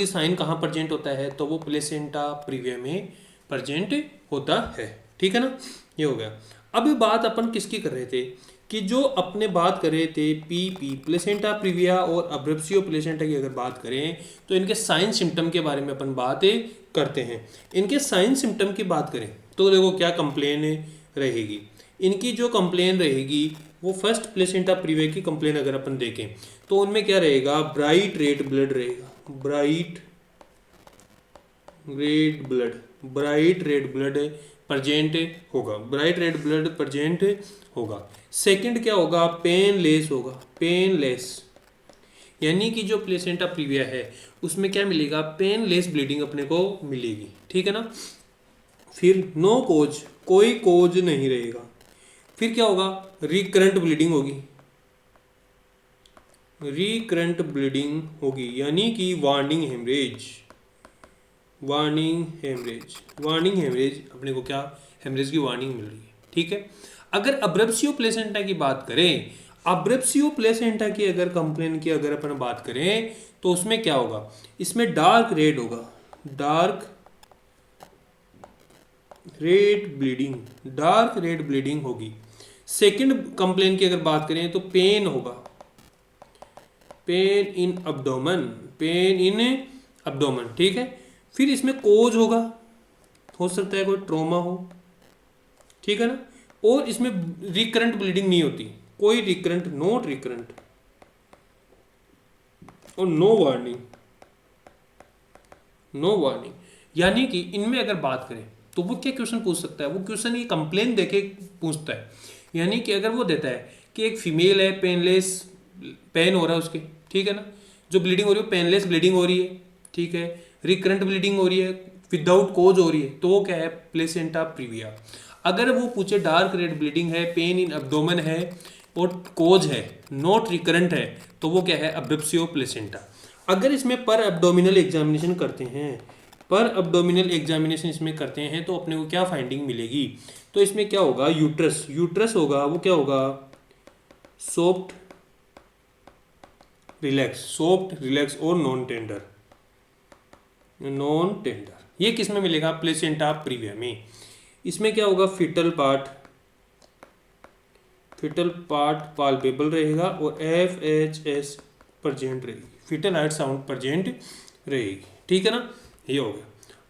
साइन कहाँ प्रेजेंट होता है, तो वो प्लेसेंटा प्रीविया में प्रेजेंट होता है, ठीक है ना, ये हो गया। अब बात अपन किसकी कर रहे थे कि जो अपने बात कर रहे थे PP प्लेसेंटा प्रीविया और अब्रप्सियो प्लेसेंटा की अगर बात करें तो इनके साइन सिम्टम के बारे में अपन बात करते हैं। इनके साइन सिम्टम की बात करें तो देखो क्या कंप्लेन रहेगी। इनकी जो कंप्लेन रहेगी वो फर्स्ट प्लेसेंटा प्रीविया की कंप्लेन अगर अपन देखें तो उनमें क्या रहेगा, ब्राइट रेड ब्लड रहेगा, ब्राइट रेड ब्लड प्रेजेंट होगा, ब्राइट रेड ब्लड प्रेजेंट होगा। सेकंड क्या होगा, पेनलेस होगा, पेनलेस, यानी कि जो प्लेसेंटा प्रीविया है उसमें क्या मिलेगा, पेनलेस ब्लीडिंग अपने को मिलेगी, ठीक है ना। फिर नो कोज, कोई कोज नहीं रहेगा। फिर क्या होगा, रिकरेंट ब्लीडिंग होगी, रिकरेंट ब्लीडिंग होगी, यानी कि warning haemorrhage, warning haemorrhage, warning haemorrhage अपने को क्या, हेमरेज की वार्निंग मिल रही है, ठीक है। अगर अब्रेप्सियो प्लेसेंटा की बात करें, अब्रेप्सियो प्लेसेंटा की अगर कंप्लेन की अगर अपन बात करें तो उसमें क्या होगा, इसमें डार्क रेड होगा, dark red bleeding, dark red bleeding होगी। सेकंड कंप्लेन की अगर बात करें तो पेन होगा, pain in abdomen, pain in abdomen, ठीक है। फिर इसमें कोज होगा, हो सकता है कोई ट्रोमा हो, ठीक है ना। और इसमें रिकरेंट ब्लीडिंग नहीं होती, कोई रिकरेंट, नॉट रिकरेंट, और नो वार्निंग, नो वार्निंग। यानी कि इनमें अगर बात करें तो वो क्या क्वेश्चन पूछ सकता है, वो क्वेश्चन ये कंप्लेन देके पूछता है। यानी कि अगर वो देता है कि एक फीमेल है, पेनलेस, पेन हो रहा है उसके, ठीक है ना, जो ब्लीडिंग हो रही है पेनलेस ब्लीडिंग हो रही है, ठीक है, रिकरेंट ब्लीडिंग हो रही है, विदाउट कोज हो रही है, तो वो क्या है, प्लेसेंटा प्रीविया। अगर वो पूछे डार्क रेड ब्लीडिंग है, पेन इन एब्डोमेन है और कोज है, नॉट रिकरेंट है, तो वो क्या है, अब्रेप्सियो प्लेसेंटा। अगर इसमें पर एब्डोमिनल एग्जामिनेशन करते हैं, पर एब्डोमिनल एग्जामिनेशन इसमें करते हैं तो अपने को क्या फाइंडिंग मिलेगी, तो इसमें क्या होगा, यूट्रस, यूट्रस होगा, वो क्या होगा, सॉफ्ट रिलैक्स, सॉफ्ट रिलैक्स और नॉन टेंडर, नॉन टेंडर। ये किस में मिलेगा, प्लेसेंटा प्रीविया में। इसमें क्या होगा, fetal part, fetal part palpable रहेगा और FHS प्रेजेंट रहेगी, फिटल हार्ट साउंड प्रेजेंट रहेगी, ठीक है ना, ये हो गया।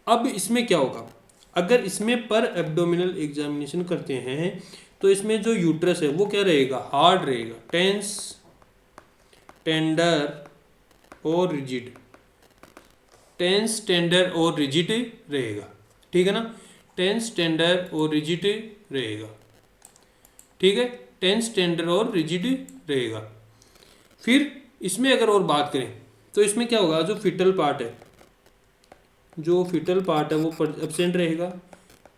अब इसमें क्या होगा, अगर इसमें पर एब्डोमिनल एग्जामिनेशन करते हैं तो इसमें जो यूट्रस है वो क्या रहेगा, हार्ड रहेगा, टेंस, टेंडर और रिजिड, टेंस, टेंडर और रिजिड रहेगा, ठीक है ना, टेंस, टेंडर और रिजिड रहेगा, ठीक है, टेंस, टेंडर और रिजिड रहेगा। फिर इसमें अगर और बात करें तो इसमें क्या होगा, जो फिटल पार्ट है, जो फिटल पार्ट है वो एब्सेंट रहेगा,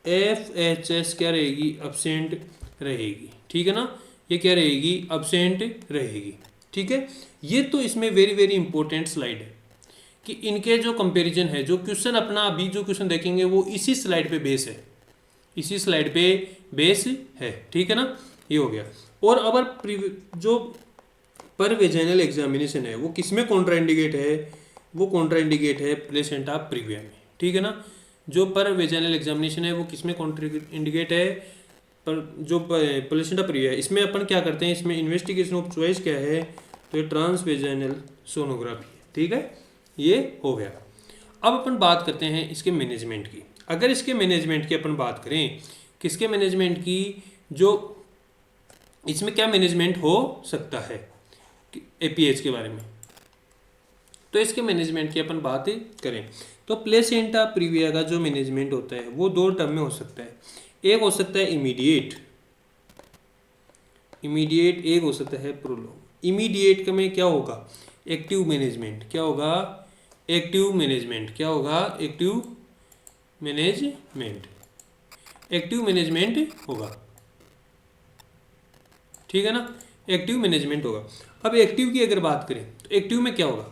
FHS क्या रहेगी, एब्सेंट रहेगी, ठीक है ना, ये क्या रहेगी, एब्सेंट रहेगी, ठीक है। ये तो इसमें वेरी वेरी इंपॉर्टेंट स्लाइड है कि इनके जो कंपैरिजन है, जो क्वेश्चन अपना अभी जो क्वेश्चन देखेंगे वो इसी स्लाइड पे बेस है, इसी स्लाइड पे बेस है, ठीक है ना, ये हो गया। और अगर जो पर वेजाइनल एग्जामिनेशन है वो किसमें कॉन्ट्राइंडिकेट है, वो कॉन्ट्राइंडिकेट है प्लेसेंटा प्रीविया में, ठीक है ना। जो पर वेजाइनल एग्जामिनेशन है वो किसमें कॉन्ट्राइंडिकेट है, पर जो प्लेसेंटा प्रीविया है, इसमें अपन क्या करते हैं, इसमें इन्वेस्टिगेशन ऑफ चॉइस क्या है, तो ये ट्रांस वेजाइनल सोनोग्राफी, ठीक है, ये हो गया। अब अपन बात करते हैं इसके मैनेजमेंट की। अगर इसके मैनेजमेंट की अपन बात करें, किसके मैनेजमेंट की, जो इसमें क्या मैनेजमेंट हो सकता है APH के बारे में, तो इसके मैनेजमेंट की अपन बात करें तो प्लेसेंटा प्रीविया का जो मैनेजमेंट होता है वो दो टर्म में हो सकता है। एक हो सकता है इमीडिएट, इमीडिएट, एक हो सकता है प्रोलॉन्ग। इमीडिएट में क्या होगा, एक्टिव मैनेजमेंट, क्या होगा, एक्टिव मैनेजमेंट, क्या होगा, एक्टिव मैनेजमेंट, एक्टिव मैनेजमेंट होगा, ठीक है ना, एक्टिव मैनेजमेंट होगा। अब एक्टिव की अगर बात करें तो एक्टिव में क्या होगा,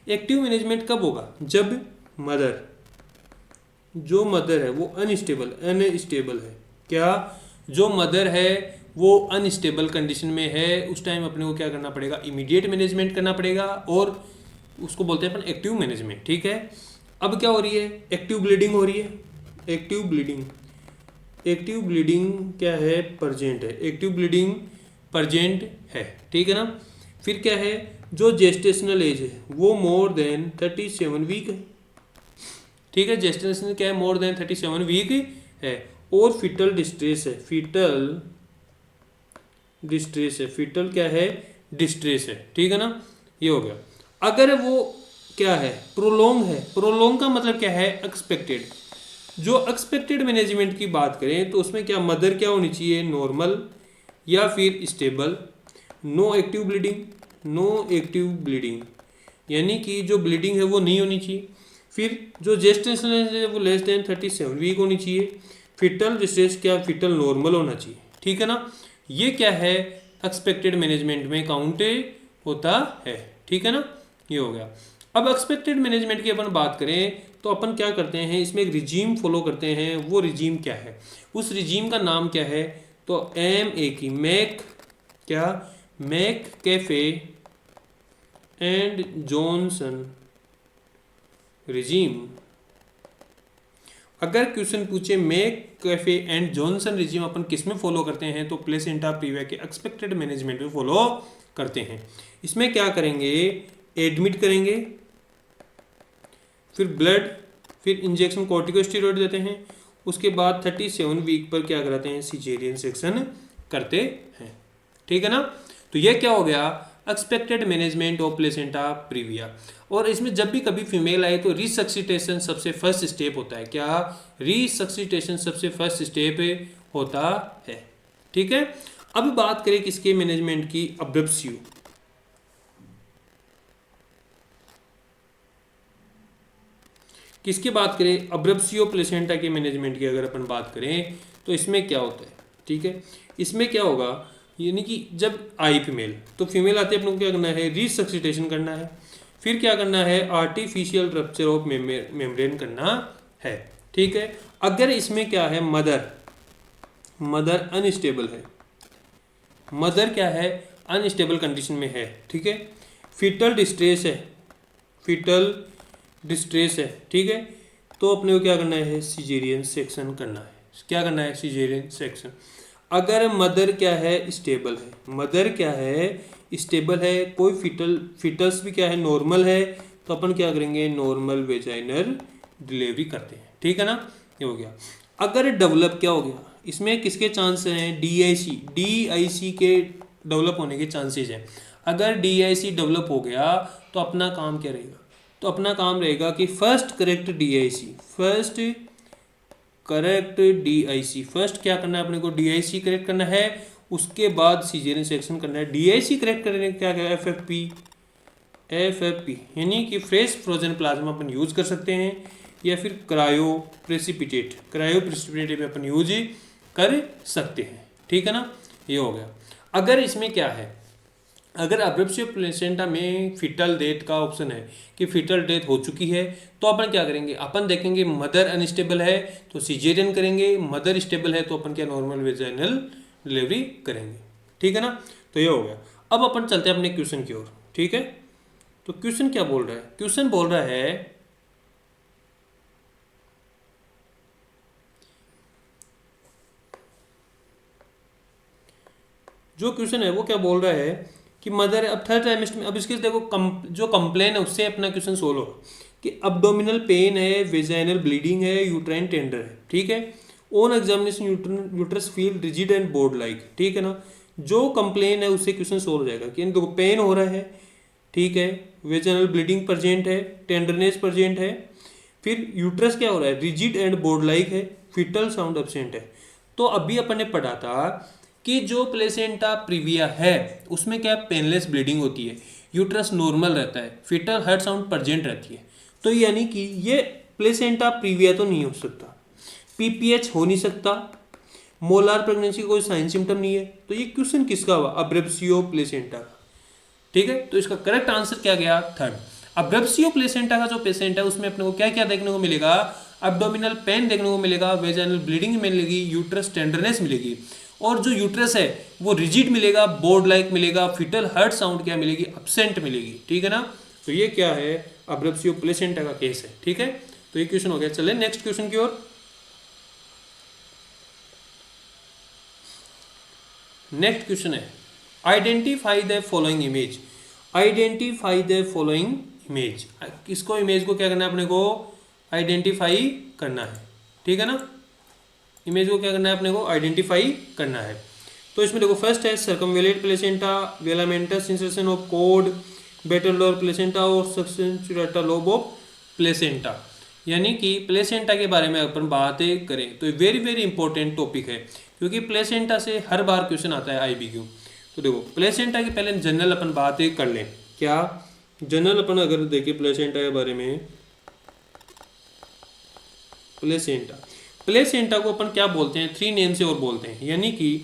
एक्टिव मैनेजमेंट कब होगा, जब मदर, जो मदर है वो अनस्टेबल है, क्या, जो मदर है वो अनस्टेबल कंडीशन में है, उस टाइम अपने को क्या करना पड़ेगा, इमीडिएट मैनेजमेंट करना पड़ेगा, और उसको बोलते हैं अपन एक्टिव मैनेजमेंट, ठीक है। अब क्या हो रही है, एक्टिव ब्लीडिंग हो रही है, एक्टिव ब्लीडिंग, एक्टिव ब्लीडिंग क्या है, प्रेजेंट है, एक्टिव ब्लीडिंग प्रेजेंट है, ठीक है ना। फिर क्या है, जो जेस्टेशनल एज है वो मोर देन 37 वीक है, ठीक है, जेस्टेशन क्या है, मोर देन 37 वीक है, और फीटल डिस्ट्रेस है, फीटल डिस्ट्रेस है, फीटल क्या है, डिस्ट्रेस है, ठीक है ना, ये हो गया। अगर वो क्या है, प्रोलोंग है, प्रोलोंग का मतलब क्या है, एक्सपेक्टेड। जो एक्सपेक्टेड मैनेजमेंट की बात करें तो उसमें क्या, मदर क्या होनी चाहिए, नॉर्मल या फिर stable, no active bleeding, no active bleeding, यानी कि जो ब्लीडिंग है वो नहीं होनी चाहिए। फिर जो जेस्टेशन है वो लेस देन 37 वीक होनी चाहिए। फिटल डिस्ट्रेस क्या, फिटल नॉर्मल होना चाहिए, ठीक है ना। ये क्या है, एक्सपेक्टेड मैनेजमेंट में काउंट होता है, ठीक है ना, ये हो गया। अब एक्सपेक्टेड मैनेजमेंट की अपन बात करें तो अपन क्या करते हैं, इसमें एक रिजीम फॉलो करते हैं। वो रिजीम क्या है, उस रिजीम का नाम क्या है, तो MA की मैक क्या, McAfee and Johnson regime. अगर क्वेश्चन पूछे McAfee and Johnson regime अपन किस में फॉलो करते हैं, तो प्लेसेंटा प्रीविया के एक्सपेक्टेड मैनेजमेंट में फॉलो करते हैं। इसमें क्या करेंगे, एडमिट करेंगे, फिर ब्लड, फिर इंजेक्शन कॉर्टिकोस्टेरॉइड देते हैं, उसके बाद 37 वीक पर क्या कराते हैं, सिजेरियन सेक्शन करते हैं, ठीक है ना। तो ये क्या हो गया, expected management of placenta previa. और इसमें जब भी कभी फीमेल आए तो रिसक्सिटेशन सबसे फर्स्ट स्टेप होता है, क्या, रिसक्सिटेशन सबसे फर्स्ट स्टेप होता है, ठीक है। अब बात करें किसके मैनेजमेंट की, अब्रप्सियो। किसकी बात करें, अब्रप्सियो प्लेसेंटा के मैनेजमेंट की अगर अपन बात करें तो इसमें क्या होता है, ठीक है। इसमें क्या होगा, यानी कि जब आई फीमेल, तो फीमेल आती है, अपने को क्या करना है, रिसक्सिटेशन करना है, फिर क्या करना है, आर्टिफिशियल रप्चर ऑफ मेम्ब्रेन करना है, ठीक है। अगर इसमें क्या है, मदर अनस्टेबल है, मदर क्या है, अनस्टेबल कंडीशन में है, ठीक है, फीटल डिस्ट्रेस है, फीटल डिस्ट्रेस है, ठीक है, तो अपने को क्या करना है, सिजेरियन सेक्शन करना है, क्या करना है, सिजेरियन सेक्शन। अगर मदर क्या है, स्टेबल है, मदर क्या है, स्टेबल है, कोई फीटस भी क्या है, नॉर्मल है, तो अपन क्या करेंगे, नॉर्मल वेजाइनल डिलीवरी करते हैं, ठीक है ना, ये हो गया। अगर डेवलप क्या हो गया, इसमें किसके चांस हैं, DIC के डेवलप होने के चांसेस हैं। अगर DIC डेवलप हो गया तो अपना काम क्या रहेगा, तो अपना काम रहेगा कि फर्स्ट करेक्ट DIC, फर्स्ट क्या करना है अपने को, DIC करेक्ट करना है, उसके बाद सिजेरियन सेक्शन करना है। DIC करेक्ट करने क्या क्या, FFP यानी कि फ्रेश फ्रोजन प्लाज्मा अपन यूज कर सकते हैं, या फिर क्रायो प्रेसिपिटेट में अपन यूज कर सकते हैं, ठीक है ना, ये हो गया। अगर इसमें क्या है, अगर अब्रप्सियो प्लेसेंटा में फीटल डेथ का ऑप्शन है कि फीटल डेथ हो चुकी है, तो अपन क्या करेंगे, अपन देखेंगे मदर अनस्टेबल है तो सिजेरियन करेंगे, मदर स्टेबल है तो अपन क्या, नॉर्मल वेजाइनल डिलीवरी करेंगे, ठीक है ना। तो ये हो गया। अब अपन चलते हैं अपने क्वेश्चन की ओर, ठीक है। तो क्वेश्चन क्या बोल रहा है, क्वेश्चन बोल रहा है जो क्वेश्चन है वो क्या बोल रहा है कि मदर, अब थर्ड ट्राइमेस्टर में, अब इसके देखो जो कंप्लेन है उससे अपना क्वेश्चन सोल्व हो कि अब्डोमिनल पेन है, वेजाइनल ब्लीडिंग है, यूट्राइन टेंडर है, ठीक है, on examination uterus feel rigid and board like, ठीक है ना। जो कंप्लेन है उससे क्वेश्चन सोल्व हो जाएगा कि देखो पेन हो रहा है, ठीक है, वेजाइनल ब्लीडिंग प्रेजेंट है, टेंडरनेस प्रेजेंट है, फिर यूट्रस क्या हो रहा है, रिजिड एंड बोर्ड लाइक है, फीटल साउंड एब्सेंट है। तो अभी अपन ने पढ़ा था कि जो प्लेसेंटा प्रीविया है उसमें क्या पेनलेस ब्लीडिंग होती है, यूट्रस नॉर्मल रहता है, फीटल हार्ट साउंड प्रेजेंट रहती है, तो यानी कि ये प्लेसेंटा प्रीविया तो नहीं हो सकता, PPH हो नहीं सकता, मोलार प्रेगनेंसी कोई साइन सिम्टम नहीं है, तो ये क्वेश्चन किसका हुआ, अब्रेप्सियो प्लेसेंटा का, ठीक है। तो इसका करेक्ट आंसर क्या गया, थर्ड। अब्रेप्सियो प्लेसेंटा का जो पेशेंट है उसमें अपने को क्या क्या देखने को मिलेगा, एब्डोमिनल पेन देखने को मिलेगा, वेजाइनल ब्लीडिंग मिलेगी, यूट्रस टेंडरनेस मिलेगी, और जो यूट्रस है वो रिजिड मिलेगा, बोर्ड लाइक मिलेगा, फीटल हार्ट साउंड क्या मिलेगी, एब्सेंट मिलेगी, ठीक है ना। तो ये क्या है, अब्रेप्सियो प्लेसेंटा का केस है, ठीक है। तो ये क्वेश्चन हो गया। चले नेक्स्ट क्वेश्चन की ओर। नेक्स्ट क्वेश्चन है, identify the following image, identify the following image. इसको इमेज को क्या करना है अपने को, आइडेंटिफाई करना है, ठीक है ना। इमेज को क्या करना है अपने को, आइडेंटिफाई करना है। तो इसमें देखो फर्स्ट है circumvallate placenta, velamentous insertion of cord, battledore placenta और सक्सेंचुरेटा लोब ऑफ प्लेसेंटा। यानी कि प्लेसेंटा के बारे में अपन बातें करें तो वेरी वेरी इंपॉर्टेंट टॉपिक है, क्योंकि प्लेसेंटा से हर बार क्वेश्चन आता है IBQ। तो देखो प्लेसेंटा की पहले जनरल अपन बातें कर लें। क्या जनरल अपन अगर देखें प्लेसेंटा के बारे में, प्लेसेंटा को अपन क्या बोलते हैं, 3 नेम से और बोलते हैं, यानी कि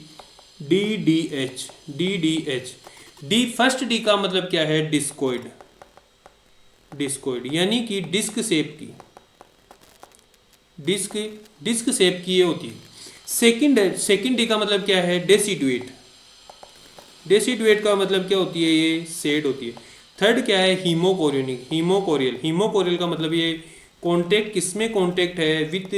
DDH। डी फर्स्ट डी का मतलब क्या है, डिस्कोइड, यानी कि डिस्क शेप की, डिस्क शेप की ये होती है। सेकंड डी का मतलब क्या है, डेसिडुएट का मतलब क्या होती है, ये सेड होती है। थर्ड क्या है, हीमोकोरियल का मतलब ये कॉन्टेक्ट किसमें कॉन्टेक्ट है, विथ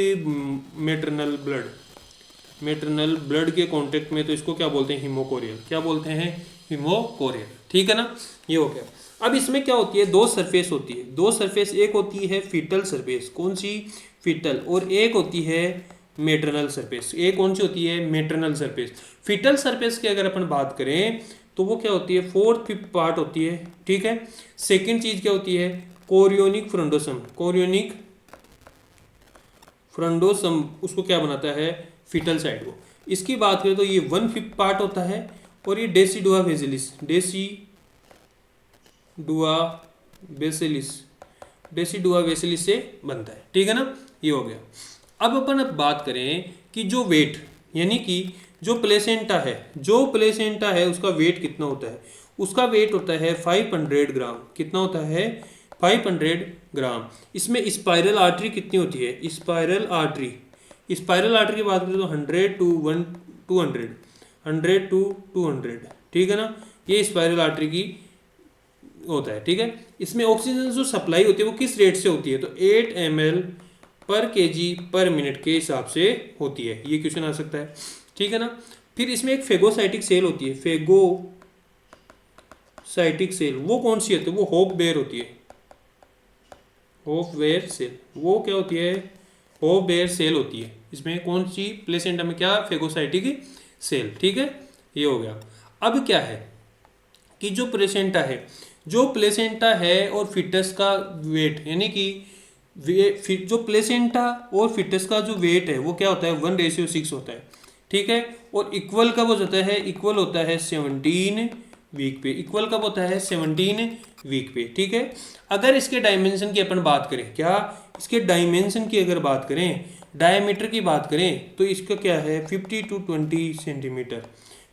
मेटरनल ब्लड के कॉन्टेक्ट में, तो इसको क्या बोलते हैं, हीमोकोरियल। क्या बोलते हैं, हीमोकोरियल, ठीक है ना। ये हो गया। अब इसमें क्या होती है, 2 सरफेस होती है, 2 सरफेस, एक होती है फीटल सरफेस, कौन सी, फीटल, और एक होती है मेटरनल सरफेस। एक कौन सी होती है, मेटरनल सरफेस। फीटल सरफेस की अगर अपन बात करें तो वो क्या होती है, 4/5 पार्ट होती है, ठीक है। सेकंड चीज क्या होती है, कोरियोनिक फ्रंडोसम, उसको क्या बनाता है, फीटल साइड को। इसकी बात करें तो ये 1/5 पार्ट होता है, और ये डेसिडुआ बेसिलिस से बनता है, ठीक है ना। ये हो गया। अब अपन बात करें कि जो वेट, यानी कि जो प्लेसेंटा है उसका वेट कितना होता है, उसका वेट होता है 500 ग्राम। कितना होता है, 500 ग्राम। इसमें स्पाइरल आर्टरी कितनी होती है, स्पाइरल आर्टरी की बात करें तो 100 to 200, ठीक है ना। ये स्पाइरल आर्टरी की होता है, ठीक है। इसमें ऑक्सीजन जो सप्लाई होती है वो किस रेट से होती है, तो 8 ml पर kg/मिनट के हिसाब से होती है। ये क्वेश्चन आ सकता है, ठीक है ना। फिर इसमें एक फेगोसाइटिक सेल होती है, वो कौन सी होती है, वो होप बेयर होती है, वो क्या होती है, होप बेयर सेल होती है। इसमें कौन सी, प्लेसेंटा में क्या, फेगोसाइटिक सेल, ठीक है। ये हो गया। अब क्या है कि जो प्लेसेंटा है और फिटस का वेट, यानी कि जो प्लेसेंटा और फिटस का जो वेट है वो क्या होता है, 1:6 होता है, ठीक है। और इक्वल कब हो जाता है, इक्वल होता है 17 वीक पे, ठीक है। अगर इसके डायमेंशन की अपन बात करें, क्या इसके डायमेंशन की अगर बात करें, डायमीटर की बात करें, तो इसका क्या है 50 to 20 सेंटीमीटर,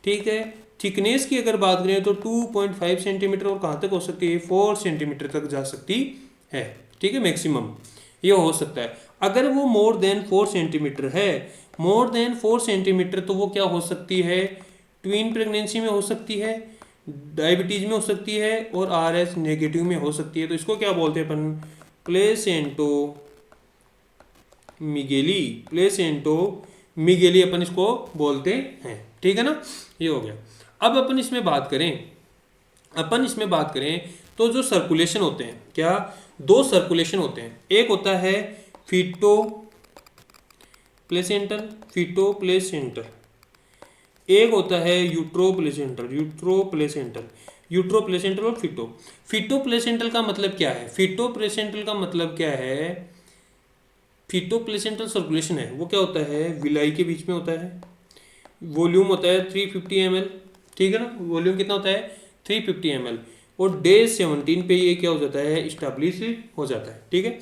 ठीक है। थिकनेस की अगर बात करें तो 2.5 सेंटीमीटर, और कहाँ तक हो सकती है, 4 सेंटीमीटर तक जा सकती है, ठीक है, मैक्सिमम ये हो सकता है। अगर वो मोर देन 4 सेंटीमीटर है, तो वो क्या हो सकती है, ट्विन प्रेगनेंसी में हो सकती है, डायबिटीज में हो सकती है, और RH नेगेटिव में हो सकती है। तो इसको क्या बोलते हैं अपन, प्लेसेंटो मिगेली अपन इसको बोलते हैं, ठीक है ना। ये हो गया। अब अपन इसमें बात करें तो जो सर्कुलेशन होते हैं, क्या 2 सर्कुलेशन होते हैं। एक होता है फीटो प्लेसेंटल, एक होता है यूट्रो प्लेसेंटल और फीटो प्लेसेंटल का मतलब क्या है, फीटो प्लेसेंटल सर्कुलेशन है वो क्या होता है, विलाई के बीच में होता है। वॉल्यूम होता है 350 ml, ठीक है ना। वॉल्यूम कितना होता है, 350 ml, और डे 17 पे ये क्या हो जाता है, इस्टेब्लिश हो जाता है, ठीक है।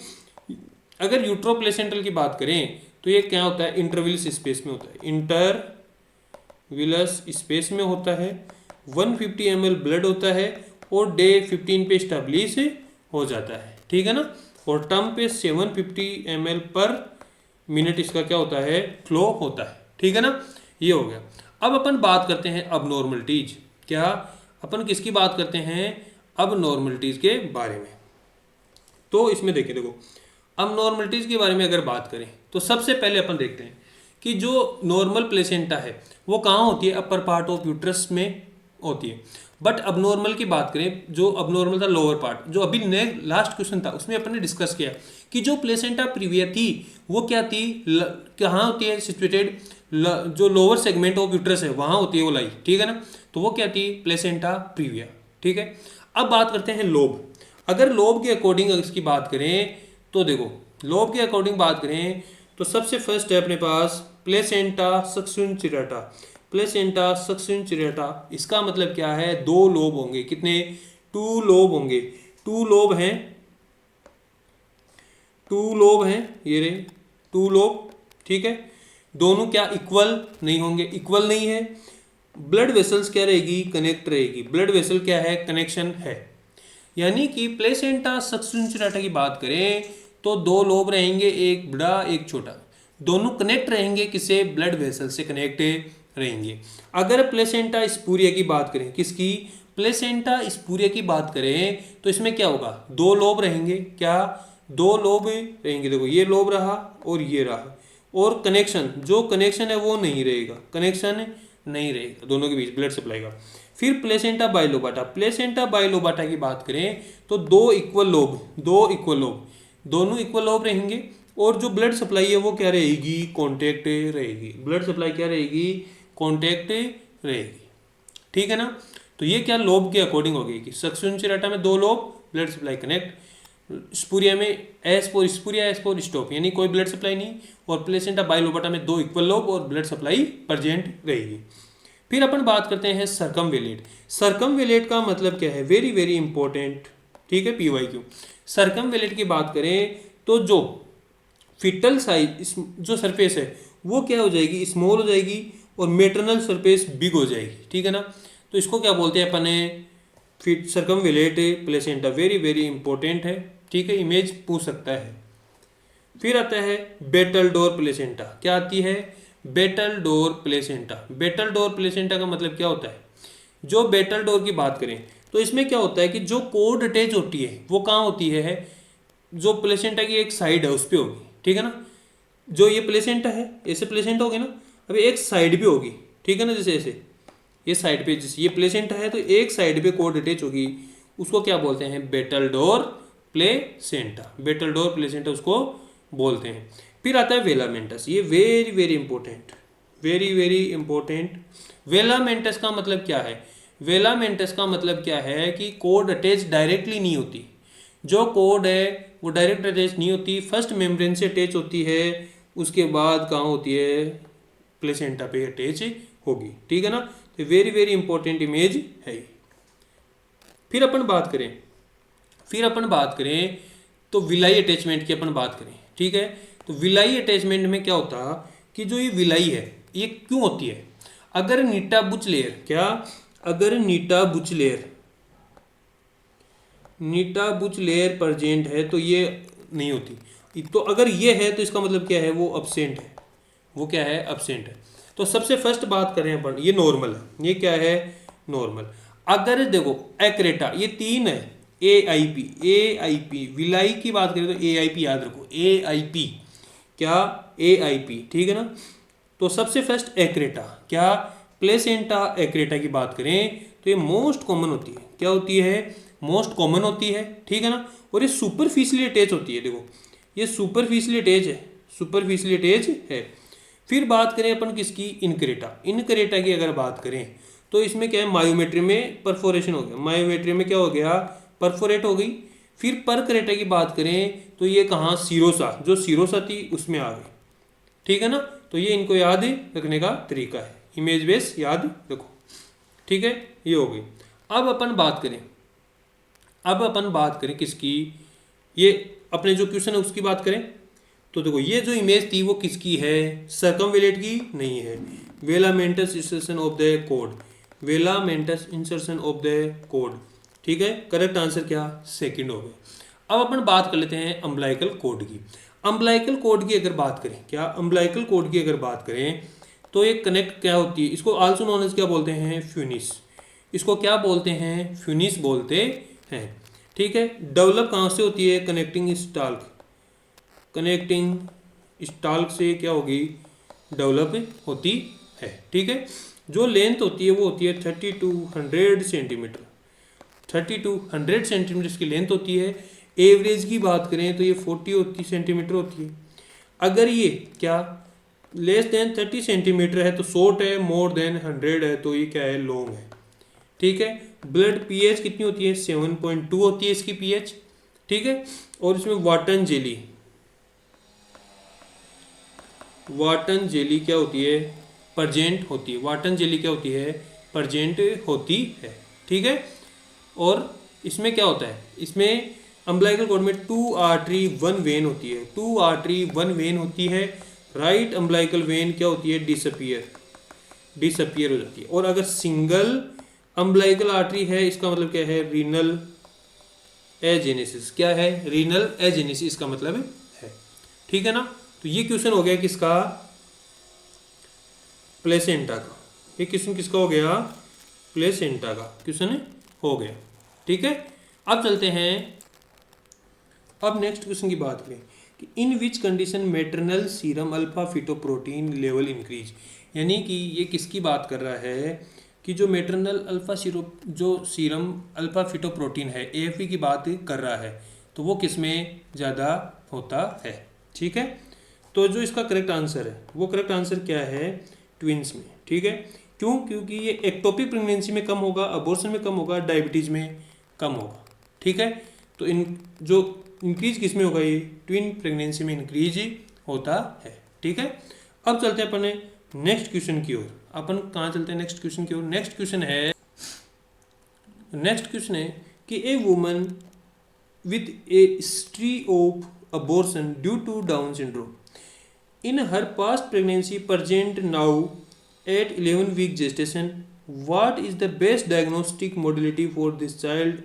अगर यूट्रो प्लेसेंटल की बात करें तो ये क्या होता है, इंटरविलस स्पेस में होता है, 150 ml ब्लड होता है, और डे 15 पे इस्टेब्लिश हो जाता है, ठीक है ना। और टर्म पे 750 ml पर मिनट इसका क्या होता है, फ्लो होता है, ठीक है ना। ये हो गया। अब अपन बात करते हैं अबनॉर्मलिटीज। क्या अपन किसकी बात करते हैं, अबनॉर्मलिटीज के बारे में। तो इसमें देखो अबनॉर्मलिटीज के बारे में अगर बात करें तो सबसे पहले अपन देखते हैं कि जो नॉर्मल प्लेसेंटा है वो कहाँ होती है, अपर पार्ट ऑफ यूट्रस में होती है। बट अबनॉर्मल की बात करें, जो अबनॉर्मल था लोअर पार्ट, जो अभी लास्ट क्वेश्चन था उसमें अपन ने डिस्कस किया कि जो प्लेसेंटा प्रीविया थी वो क्या थी, कहाँ होती है सिचुएटेड, जो लोअर सेगमेंट ऑफ यूट्रस है वहाँ होती है वो लाई, ठीक है ना। तो वो क्या थी, प्लेसेंटा प्रीविया, ठीक है। अब बात करते हैं लोब। अगर लोब के अकॉर्डिंग इसकी बात करें तो देखो, लोब के अकॉर्डिंग बात करें तो सबसे फर्स्ट है अपने पास प्लेसेंटा सक्सिनचिरेटा। प्लेसेंटा सक्सिनचिरेटा, इसका मतलब क्या है, दो लोब होंगे, कितने, 2 लोब होंगे, 2 लोब हैं, 2 लोब हैं, ये रहे 2 लोब, ठीक है। दोनों क्या इक्वल नहीं होंगे, इक्वल नहीं है। ब्लड वेसल्स क्या रहेगी, कनेक्ट रहेगी, ब्लड वेसल क्या है, कनेक्शन है। यानी कि प्लेसेंटा सक्सिनचिरेटा की बात करें तो 2 लोब रहेंगे, एक बड़ा एक छोटा, दोनों कनेक्ट रहेंगे, किसे, ब्लड वेसल से कनेक्ट रहेंगे। अगर प्लेसेंटा स्पूरिया की बात करें, किसकी, प्लेसेंटा स्पूरिया की बात करें तो इसमें क्या होगा, 2 लोब रहेंगे, क्या, 2 लोब रहेंगे, देखो ये लोब रहा और ये रहा, और कनेक्शन, जो कनेक्शन है वो नहीं रहेगा, कनेक्शन नहीं रहेगा दोनों के बीच ब्लड सप्लाई का। फिर प्लेसेंटा बाइलोबाटा, प्लेसेंटा बाइलोबाटा की बात करें तो 2 इक्वल लोब, 2 इक्वल लोब, दोनों इक्वल लोब रहेंगे, और जो ब्लड सप्लाई है वो क्या रहेगी, कॉन्टैक्ट रहेगी, ब्लड सप्लाई क्या रहेगी, कॉन्टैक्ट रहेगी, ठीक है ना। तो ये क्या लोब के अकॉर्डिंग हो गई कि सक्सिनचिरेटा में 2 lobe, blood supply connect, spuria में S for spuria, S for stop, यानी कोई ब्लड सप्लाई नहीं, और प्लेसेंटा बाइलोबाटा में 2 इक्वल लोब और ब्लड सप्लाई प्रेजेंट रहेगी। फिर अपन बात करते हैं सर्कमवेलेट। सर्कमवेलेट का मतलब क्या है, वेरी वेरी इंपॉर्टेंट, ठीक है, PYQ। सर्कमवेलेट की बात करें तो जो फिटल साइज, जो सरफेस है वो क्या हो जाएगी, स्मॉल हो जाएगी, और मेटरनल सरफेस बिग हो जाएगी, ठीक है ना। तो इसको क्या बोलते हैं अपन, fit circumvallate placenta, very very important है, ठीक है, इमेज पूछ सकता है। फिर आता है बेटलडोर प्लेसेंटा, क्या आती है, बेटलडोर प्लेसेंटा। बेटलडोर प्लेसेंटा का मतलब क्या होता है, जो बेटलडोर की बात करें तो इसमें क्या होता है कि जो कोड अटैच होती है वो कहाँ होती है, जो प्लेसेंटा की एक साइड है उस पर होगी, ठीक है ना। जो ये प्लेसेंटा है, ऐसे प्लेसेंटा होगी ना, अभी एक साइड भी होगी, ठीक है ना, जैसे ऐसे ये साइड पे, जैसे ये प्लेसेंटा है तो एक साइड पे कोड अटैच होगी, उसको क्या बोलते हैं, बेटलडोर प्लेसेंटा, बेटलडोर प्लेसेंटा उसको बोलते हैं। फिर आता है वेलामेंटस, ये very very important, very very important. Velamentous का मतलब क्या है, वेलामेंटस का मतलब क्या है कि कोड अटैच डायरेक्टली नहीं होती, जो कोड है वो डायरेक्ट अटैच नहीं होती, फर्स्ट मेम्ब्रेन से अटैच होती है, उसके बाद कहाँ होती है, प्लेसेंटा पे अटैच होगी, ठीक है ना। तो वेरी वेरी इंपॉर्टेंट इमेज है। फिर अपन बात करें तो विलाई अटैचमेंट की अपन बात करें, ठीक है। तो विलाई अटैचमेंट में क्या होता कि जो ये विलाई है ये क्यों होती है, अगर नीटा बुच लेयर, क्या, अगर नीटा बुच लेयर प्रेजेंट है तो ये नहीं होती, तो अगर ये है तो इसका मतलब क्या है, वो अब्सेंट है, वो क्या है, अब्सेंट है। तो सबसे फर्स्ट बात करें अपन, ये नॉर्मल है, ये क्या है, नॉर्मल। अगर देखो एक्रेटा, ये 3 है, AIP विलाई की बात करें तो AIP याद रखो, AIP, क्या, AIP, ठीक है ना। तो सबसे फर्स्ट एक्रेटा, क्या, प्लेसेंटा एक्रेटा की बात करें तो ये मोस्ट कॉमन होती है, क्या होती है, मोस्ट कॉमन होती है, ठीक है ना। और ये सुपरफिशियली अटैच होती है, देखो ये सुपरफिशियली अटैच है, सुपरफिशियली अटैच है। फिर बात करें अपन किसकी, इनक्रेटा, इनक्रेटा की अगर बात करें तो इसमें क्या है, मायोमेट्री में परफोरेशन हो गया, मायोमेट्री में क्या हो गया, परफोरेट हो गई। फिर परक्रेटा की बात करें तो ये कहाँ, सीरोसा, जो सीरोसा थी उसमें आ गई, ठीक है ना। तो ये इनको याद रखने का तरीका है, इमेज बेस याद रखो, ठीक है, ये हो गई। अब अपन बात करें किसकी, ये अपने जो क्वेश्चन है उसकी बात करें तो देखो ये जो इमेज थी वो किसकी है, सर्कमवेलेट की नहीं है, velamentous insertion of the cord, velamentous insertion of the cord, ठीक है। करेक्ट आंसर क्या, सेकंड हो गया। अब अपन बात कर लेते हैं अम्बलाइकल कोड की। अम्बलाइकल कोड की अगर बात करें, क्या, अम्बलाइकल कोड की अगर बात करें तो ये कनेक्ट क्या होती है, इसको आल्सो नोन एज क्या बोलते हैं, फ्यूनिस, इसको क्या बोलते हैं, फ्यूनिस बोलते हैं, ठीक है। डेवलप कहाँ से होती है, कनेक्टिंग स्टाल्क, कनेक्टिंग स्टाल्क से क्या होगी, डेवलप होती है, ठीक है। जो लेंथ होती है वो होती है 30 to 100 सेंटीमीटर। 30 to 100 सेंटीमीटर इसकी लेंथ होती है। एवरेज की बात करें तो ये 40 सेंटीमीटर होती है। अगर ये क्या लेस देन 30 सेंटीमीटर है तो शॉर्ट है, मोर देन 100 है तो ये क्या है, लॉन्ग है। ठीक है। ब्लड पीएच कितनी होती है, 7.2 होती है इसकी पीएच। ठीक है। और इसमें वाटन जेली क्या होती है, प्रजेंट होती है। वाटन जेली क्या होती है, प्रजेंट होती है। ठीक है। और इसमें क्या होता है, इसमें अम्बिलिकल कॉर्ड में 2 आर्टरी 1 वेन होती है। 2 आर्टरी 1 वेन होती है। राइट अम्बिलिकल वेन क्या होती है, डिसअपियर हो जाती है। और अगर सिंगल अम्बिलिकल आर्टरी है, इसका मतलब क्या है, रीनल एजेनेसिस। क्या है, रीनल एजेनेसिस इसका मतलब है। ठीक है ना। तो ये क्वेश्चन हो गया किसका, प्लेसेंटा का। ये क्वेश्चन किसका हो गया, प्लेसेंटा का क्वेश्चन हो गया। ठीक है। अब चलते हैं, अब नेक्स्ट क्वेश्चन की बात करें कि in which condition maternal serum alpha fetoprotein level increase. यानी कि ये किसकी बात कर रहा है कि जो मैटरनल अल्फा सीरम अल्फा फिटोप्रोटीन है, एएफपी की बात कर रहा है, तो वो किस में ज़्यादा होता है। ठीक है। तो जो इसका करेक्ट आंसर है, वो करेक्ट आंसर क्या है, ट्विंस में। ठीक है। क्यों, क्योंकि ये एक्टोपिक प्रेगनेंसी में कम होगा, अबॉर्शन में कम होगा, डायबिटीज़ में कम होगा। ठीक है। तो इन जो इंक्रीज किस में होगा, ये ट्विन प्रेगनेंसी में इंक्रीज होता है। ठीक है। अब चलते हैं अपने नेक्स्ट क्वेश्चन की ओर। अपन कहाँ चलते हैं, नेक्स्ट क्वेश्चन की ओर। नेक्स्ट क्वेश्चन है कि a woman with a history of abortion due to Down syndrome in her past pregnancy present now at 11 week gestation, what is the best diagnostic modality for this child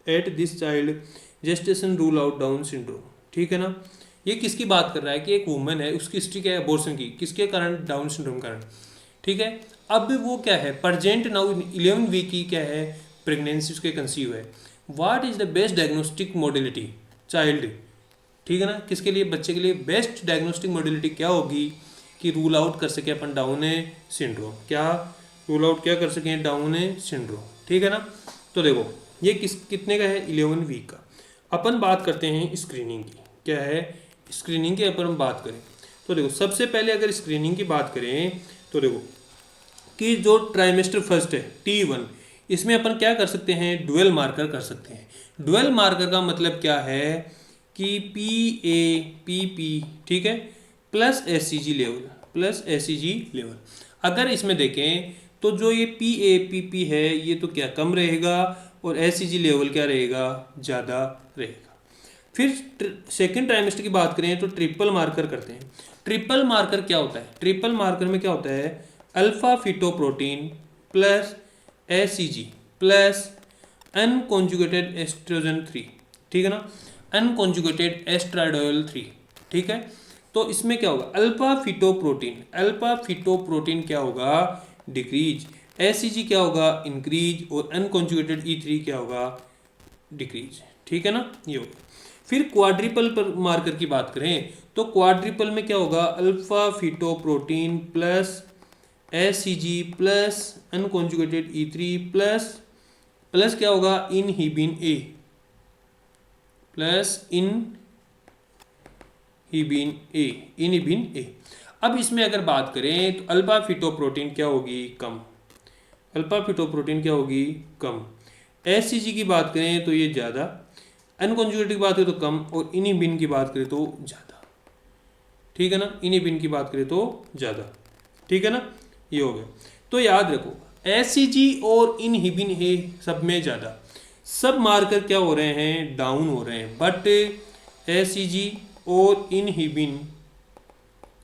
at this child gestation rule out down syndrome। ठीक है ना। ये किसकी बात कर रहा है कि एक वुमन है, उसकी हिस्ट्री क्या है अबॉर्शन की, किसके कारण, डाउन सिंड्रोम कारण। ठीक है। अब वो क्या है, प्रेजेंट नाउ 11 वीक की क्या है, प्रेगनेंसी उसके कंसीव है। What is the best diagnostic modality child. ठीक है ना, किसके लिए, बच्चे के लिए बेस्ट डायग्नोस्टिक मॉडलिटी क्या होगी कि रूल आउट कर सके अपन डाउन सिंड्रोम। क्या रूल आउट क्या कर सकें, डाउन सिंड्रोम। ठीक है ना। तो देखो ये कितने का है, 11 वीक का। अपन बात करते हैं स्क्रीनिंग की। क्या है, स्क्रीनिंग के ऊपर हम बात करें तो देखो सबसे पहले अगर स्क्रीनिंग की बात करें तो देखो कि जो ट्राइमेस्टर फर्स्ट है T1, इसमें अपन क्या कर सकते हैं, डुअल मार्कर कर सकते हैं। डुअल मार्कर का मतलब क्या है कि PAPP, ठीक है, प्लस SCG लेवल। अगर इसमें देखें तो जो ये PAPP है ये तो क्या कम रहेगा और SCG लेवल क्या रहेगा, ज़्यादा रहेगा। फिर सेकेंड ट्राइमेस्टर की बात करें तो ट्रिपल मार्कर करते हैं। ट्रिपल मार्कर क्या होता है, ट्रिपल मार्कर में क्या होता है, alpha fetoprotein plus SCG plus unconjugated estrogen 3, ठीक है ना, अनकॉन्जुगेटेड एस्ट्राडोल 3, ठीक है। तो इसमें क्या होगा, अल्फा फिटोप्रोटीन क्या होगा, डिक्रीज, SCG क्या होगा, इंक्रीज, और अनकॉन्जुगेटेड E3 क्या होगा, डिक्रीज, ठीक है ना, ये होगा। फिर क्वाड्रिपल पर मार्कर की बात करें तो क्वाड्रिपल में क्या होगा, alpha fetoprotein plus SCG plus unconjugated E3 plus क्या होगा, इनहिबिन ए। अब इसमें अगर बात करें तो अल्फा फिटोप्रोटीन क्या होगी, कम, SCG की बात करें तो ये ज़्यादा, अनकॉन्जुगेटेड की बात करें तो कम, और इनहिबिन की बात करें तो ज़्यादा, ठीक है ना, इनहिबिन की बात करें तो ज़्यादा, ठीक है ना, ये हो गया। तो याद रखो SCG और इनहिबिन है सब में ज़्यादा, सब मार्कर क्या हो रहे हैं, डाउन हो रहे हैं, बट SCG और इनहिबिन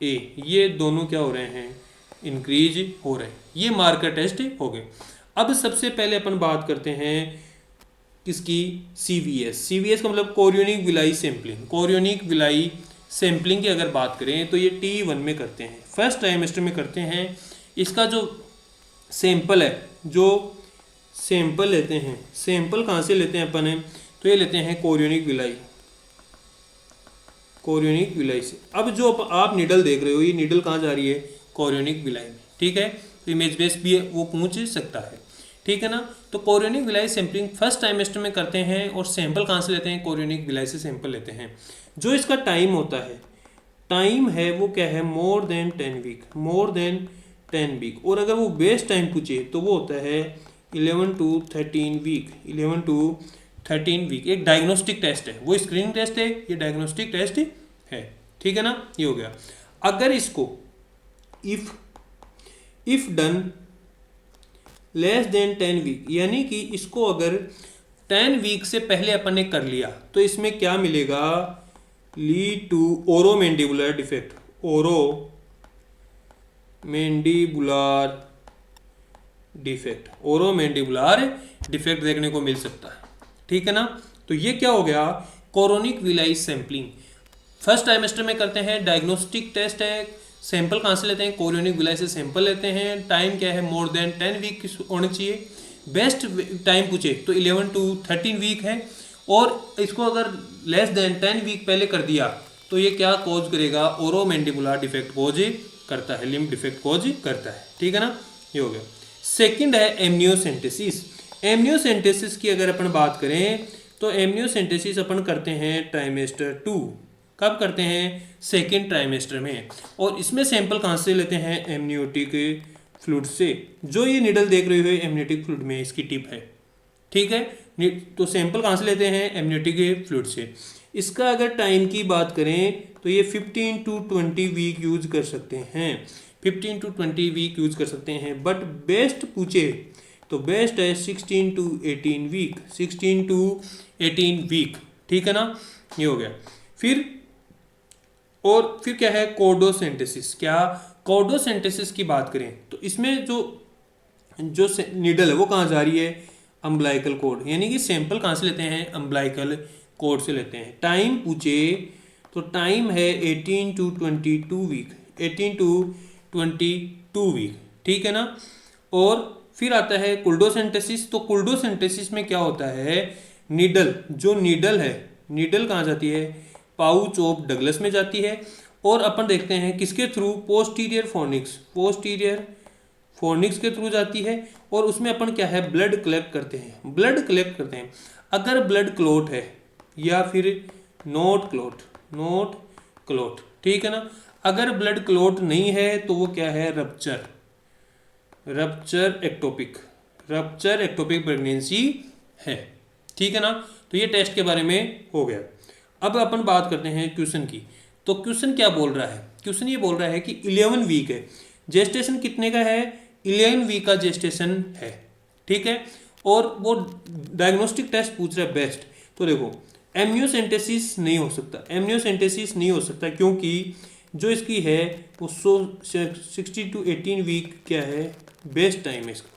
ए ये दोनों क्या हो रहे हैं, इंक्रीज हो रहे हैं। ये मार्कर टेस्ट हो गए। अब सबसे पहले अपन बात करते हैं किसकी, CVS का मतलब कोरियोनिक विलाई सैंपलिंग की अगर बात करें तो ये T1 में करते हैं, फर्स्ट ट्राइमेस्टर में करते हैं। इसका जो सैंपल है, जो सैंपल लेते हैं, सैंपल कहाँ से लेते हैं अपन, तो ये लेते हैं कोरियोनिक विलाई से। अब जो आप निडल देख रहे हो, ये निडल कहाँ जा रही है, कोरियोनिक विलाई में, ठीक है। तो इमेज बेस्ड भी वो पूछ सकता है, ठीक है ना। तो chorionic villi sampling first trimester में करते हैं और सैंपल कहाँ से लेते हैं, कोरियोनिक विलाई से सैंपल लेते हैं। जो इसका टाइम होता है, टाइम है वो क्या है, more than 10 week, more than 10 week. और अगर वो बेस्ट टाइम पूछे तो वो होता है 11 to 13 वीक, 11 to 13 वीक। एक डायग्नोस्टिक टेस्ट है, वो स्क्रीनिंग टेस्ट है, ये डायग्नोस्टिक टेस्ट है, ठीक है ना। ये हो गया। अगर इसको if done less than 10 week, यानी कि इसको अगर 10 वीक से पहले अपन ने कर लिया तो इसमें क्या मिलेगा, lead to oromandibular defect, oromandibular defect देखने को मिल सकता है, ठीक है ना। तो ये क्या हो गया, chorionic villi sampling first trimester में करते हैं, डायग्नोस्टिक टेस्ट है, सैंपल कहाँ से लेते हैं, कोरियोनिक विलाई से सैंपल लेते हैं, टाइम क्या है, मोर देन 10 वीक होना चाहिए, बेस्ट टाइम पूछे तो 11 to 13 वीक है, और इसको अगर लेस देन 10 वीक पहले कर दिया तो ये क्या कोज करेगा, ओरोमैंडिबुलर डिफेक्ट कोज करता है, लिम्ब डिफेक्ट कोज करता है, ठीक है ना। ये हो गया। सेकंड है एमनियोसेंटेसिस। एमनियोसेंटेसिस की अगर अपन बात करें तो एमनियोसेंटेसिस अपन करते हैं ट्राइमेस्टर 2, कब करते हैं, सेकेंड ट्राइमेस्टर में। और इसमें सैंपल कहाँ से लेते हैं, एमनियोटिक फ्लूइड से। जो ये निडल देख रहे हो एमनियोटिक फ्लूइड में इसकी टिप है, ठीक है। तो सैंपल कहाँ से लेते हैं, एमनियोटिक फ्लूइड से। इसका अगर टाइम की बात करें तो ये 15 to 20 वीक यूज कर सकते हैं, 15 to 20 वीक यूज कर सकते हैं। बट बेस्ट पूछे तो बेस्ट है 16 to 18 वीक, 16 to 18 वीक, ठीक है ना। ये हो गया। फिर क्या है, कोडोसेंटेसिस। क्या कोडोसेंटेसिस की बात करें तो इसमें जो नीडल है वो कहाँ जा रही है, अम्बलाइकल कोड, यानी कि सैंपल कहाँ से लेते हैं, अम्बलाइकल कोड से लेते हैं। टाइम पूछे तो टाइम है 18 to 22 वीक, 18 to 22 वीक, ठीक है ना। और फिर आता है कुल्डोसेंटेसिस। तो कुल्डोसेंटेसिस में क्या होता है, नीडल, जो नीडल है, नीडल कहाँ जाती है, पाउच ऑफ डगलस में जाती है। और अपन देखते हैं किसके थ्रू, पोस्टीरियर फोर्निक्स के थ्रू जाती है। और उसमें अपन क्या है, ब्लड कलेक्ट करते हैं। अगर ब्लड क्लोट है या फिर नॉट क्लोट, ठीक है ना। अगर ब्लड क्लोट नहीं है तो वो क्या है, रप्चर एक्टोपिक प्रेगनेंसी है, ठीक है ना। तो ये टेस्ट के बारे में हो गया। अब अपन बात करते हैं क्वेश्चन की। तो क्वेश्चन क्या बोल रहा है, क्वेश्चन ये बोल रहा है कि 11 वीक है, जेस्टेशन कितने का है, 11 वीक का जेस्टेशन है, ठीक है। और वो डायग्नोस्टिक टेस्ट पूछ रहा है बेस्ट। तो देखो एमनियोसेंटेसिस नहीं हो सकता, क्योंकि जो इसकी है वो 60 to 18 वीक क्या है, बेस्ट टाइम है इसका।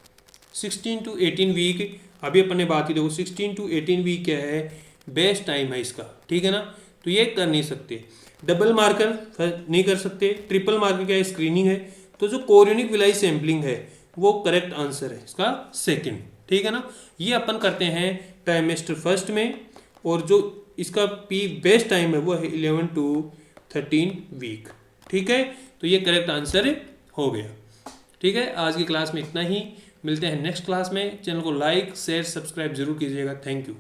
16 to 18 वीक अभी अपन ने बात की, देखो 16 to 18 वीक क्या है, बेस्ट टाइम है इसका, ठीक है ना। तो ये कर नहीं सकते, डबल मार्कर नहीं कर सकते, ट्रिपल मार्कर क्या है, स्क्रीनिंग है। तो जो कोरियोनिक विलाई सैंपलिंग है वो करेक्ट आंसर है इसका सेकंड, ठीक है ना। ये अपन करते हैं ट्राइमेस्टर फर्स्ट में, और जो इसका पी बेस्ट टाइम है वो है 11 to 13 वीक, ठीक है। तो ये करेक्ट आंसर हो गया, ठीक है। आज की क्लास में इतना ही, मिलते हैं नेक्स्ट क्लास में। चैनल को लाइक शेयर सब्सक्राइब जरूर कीजिएगा। Thank you.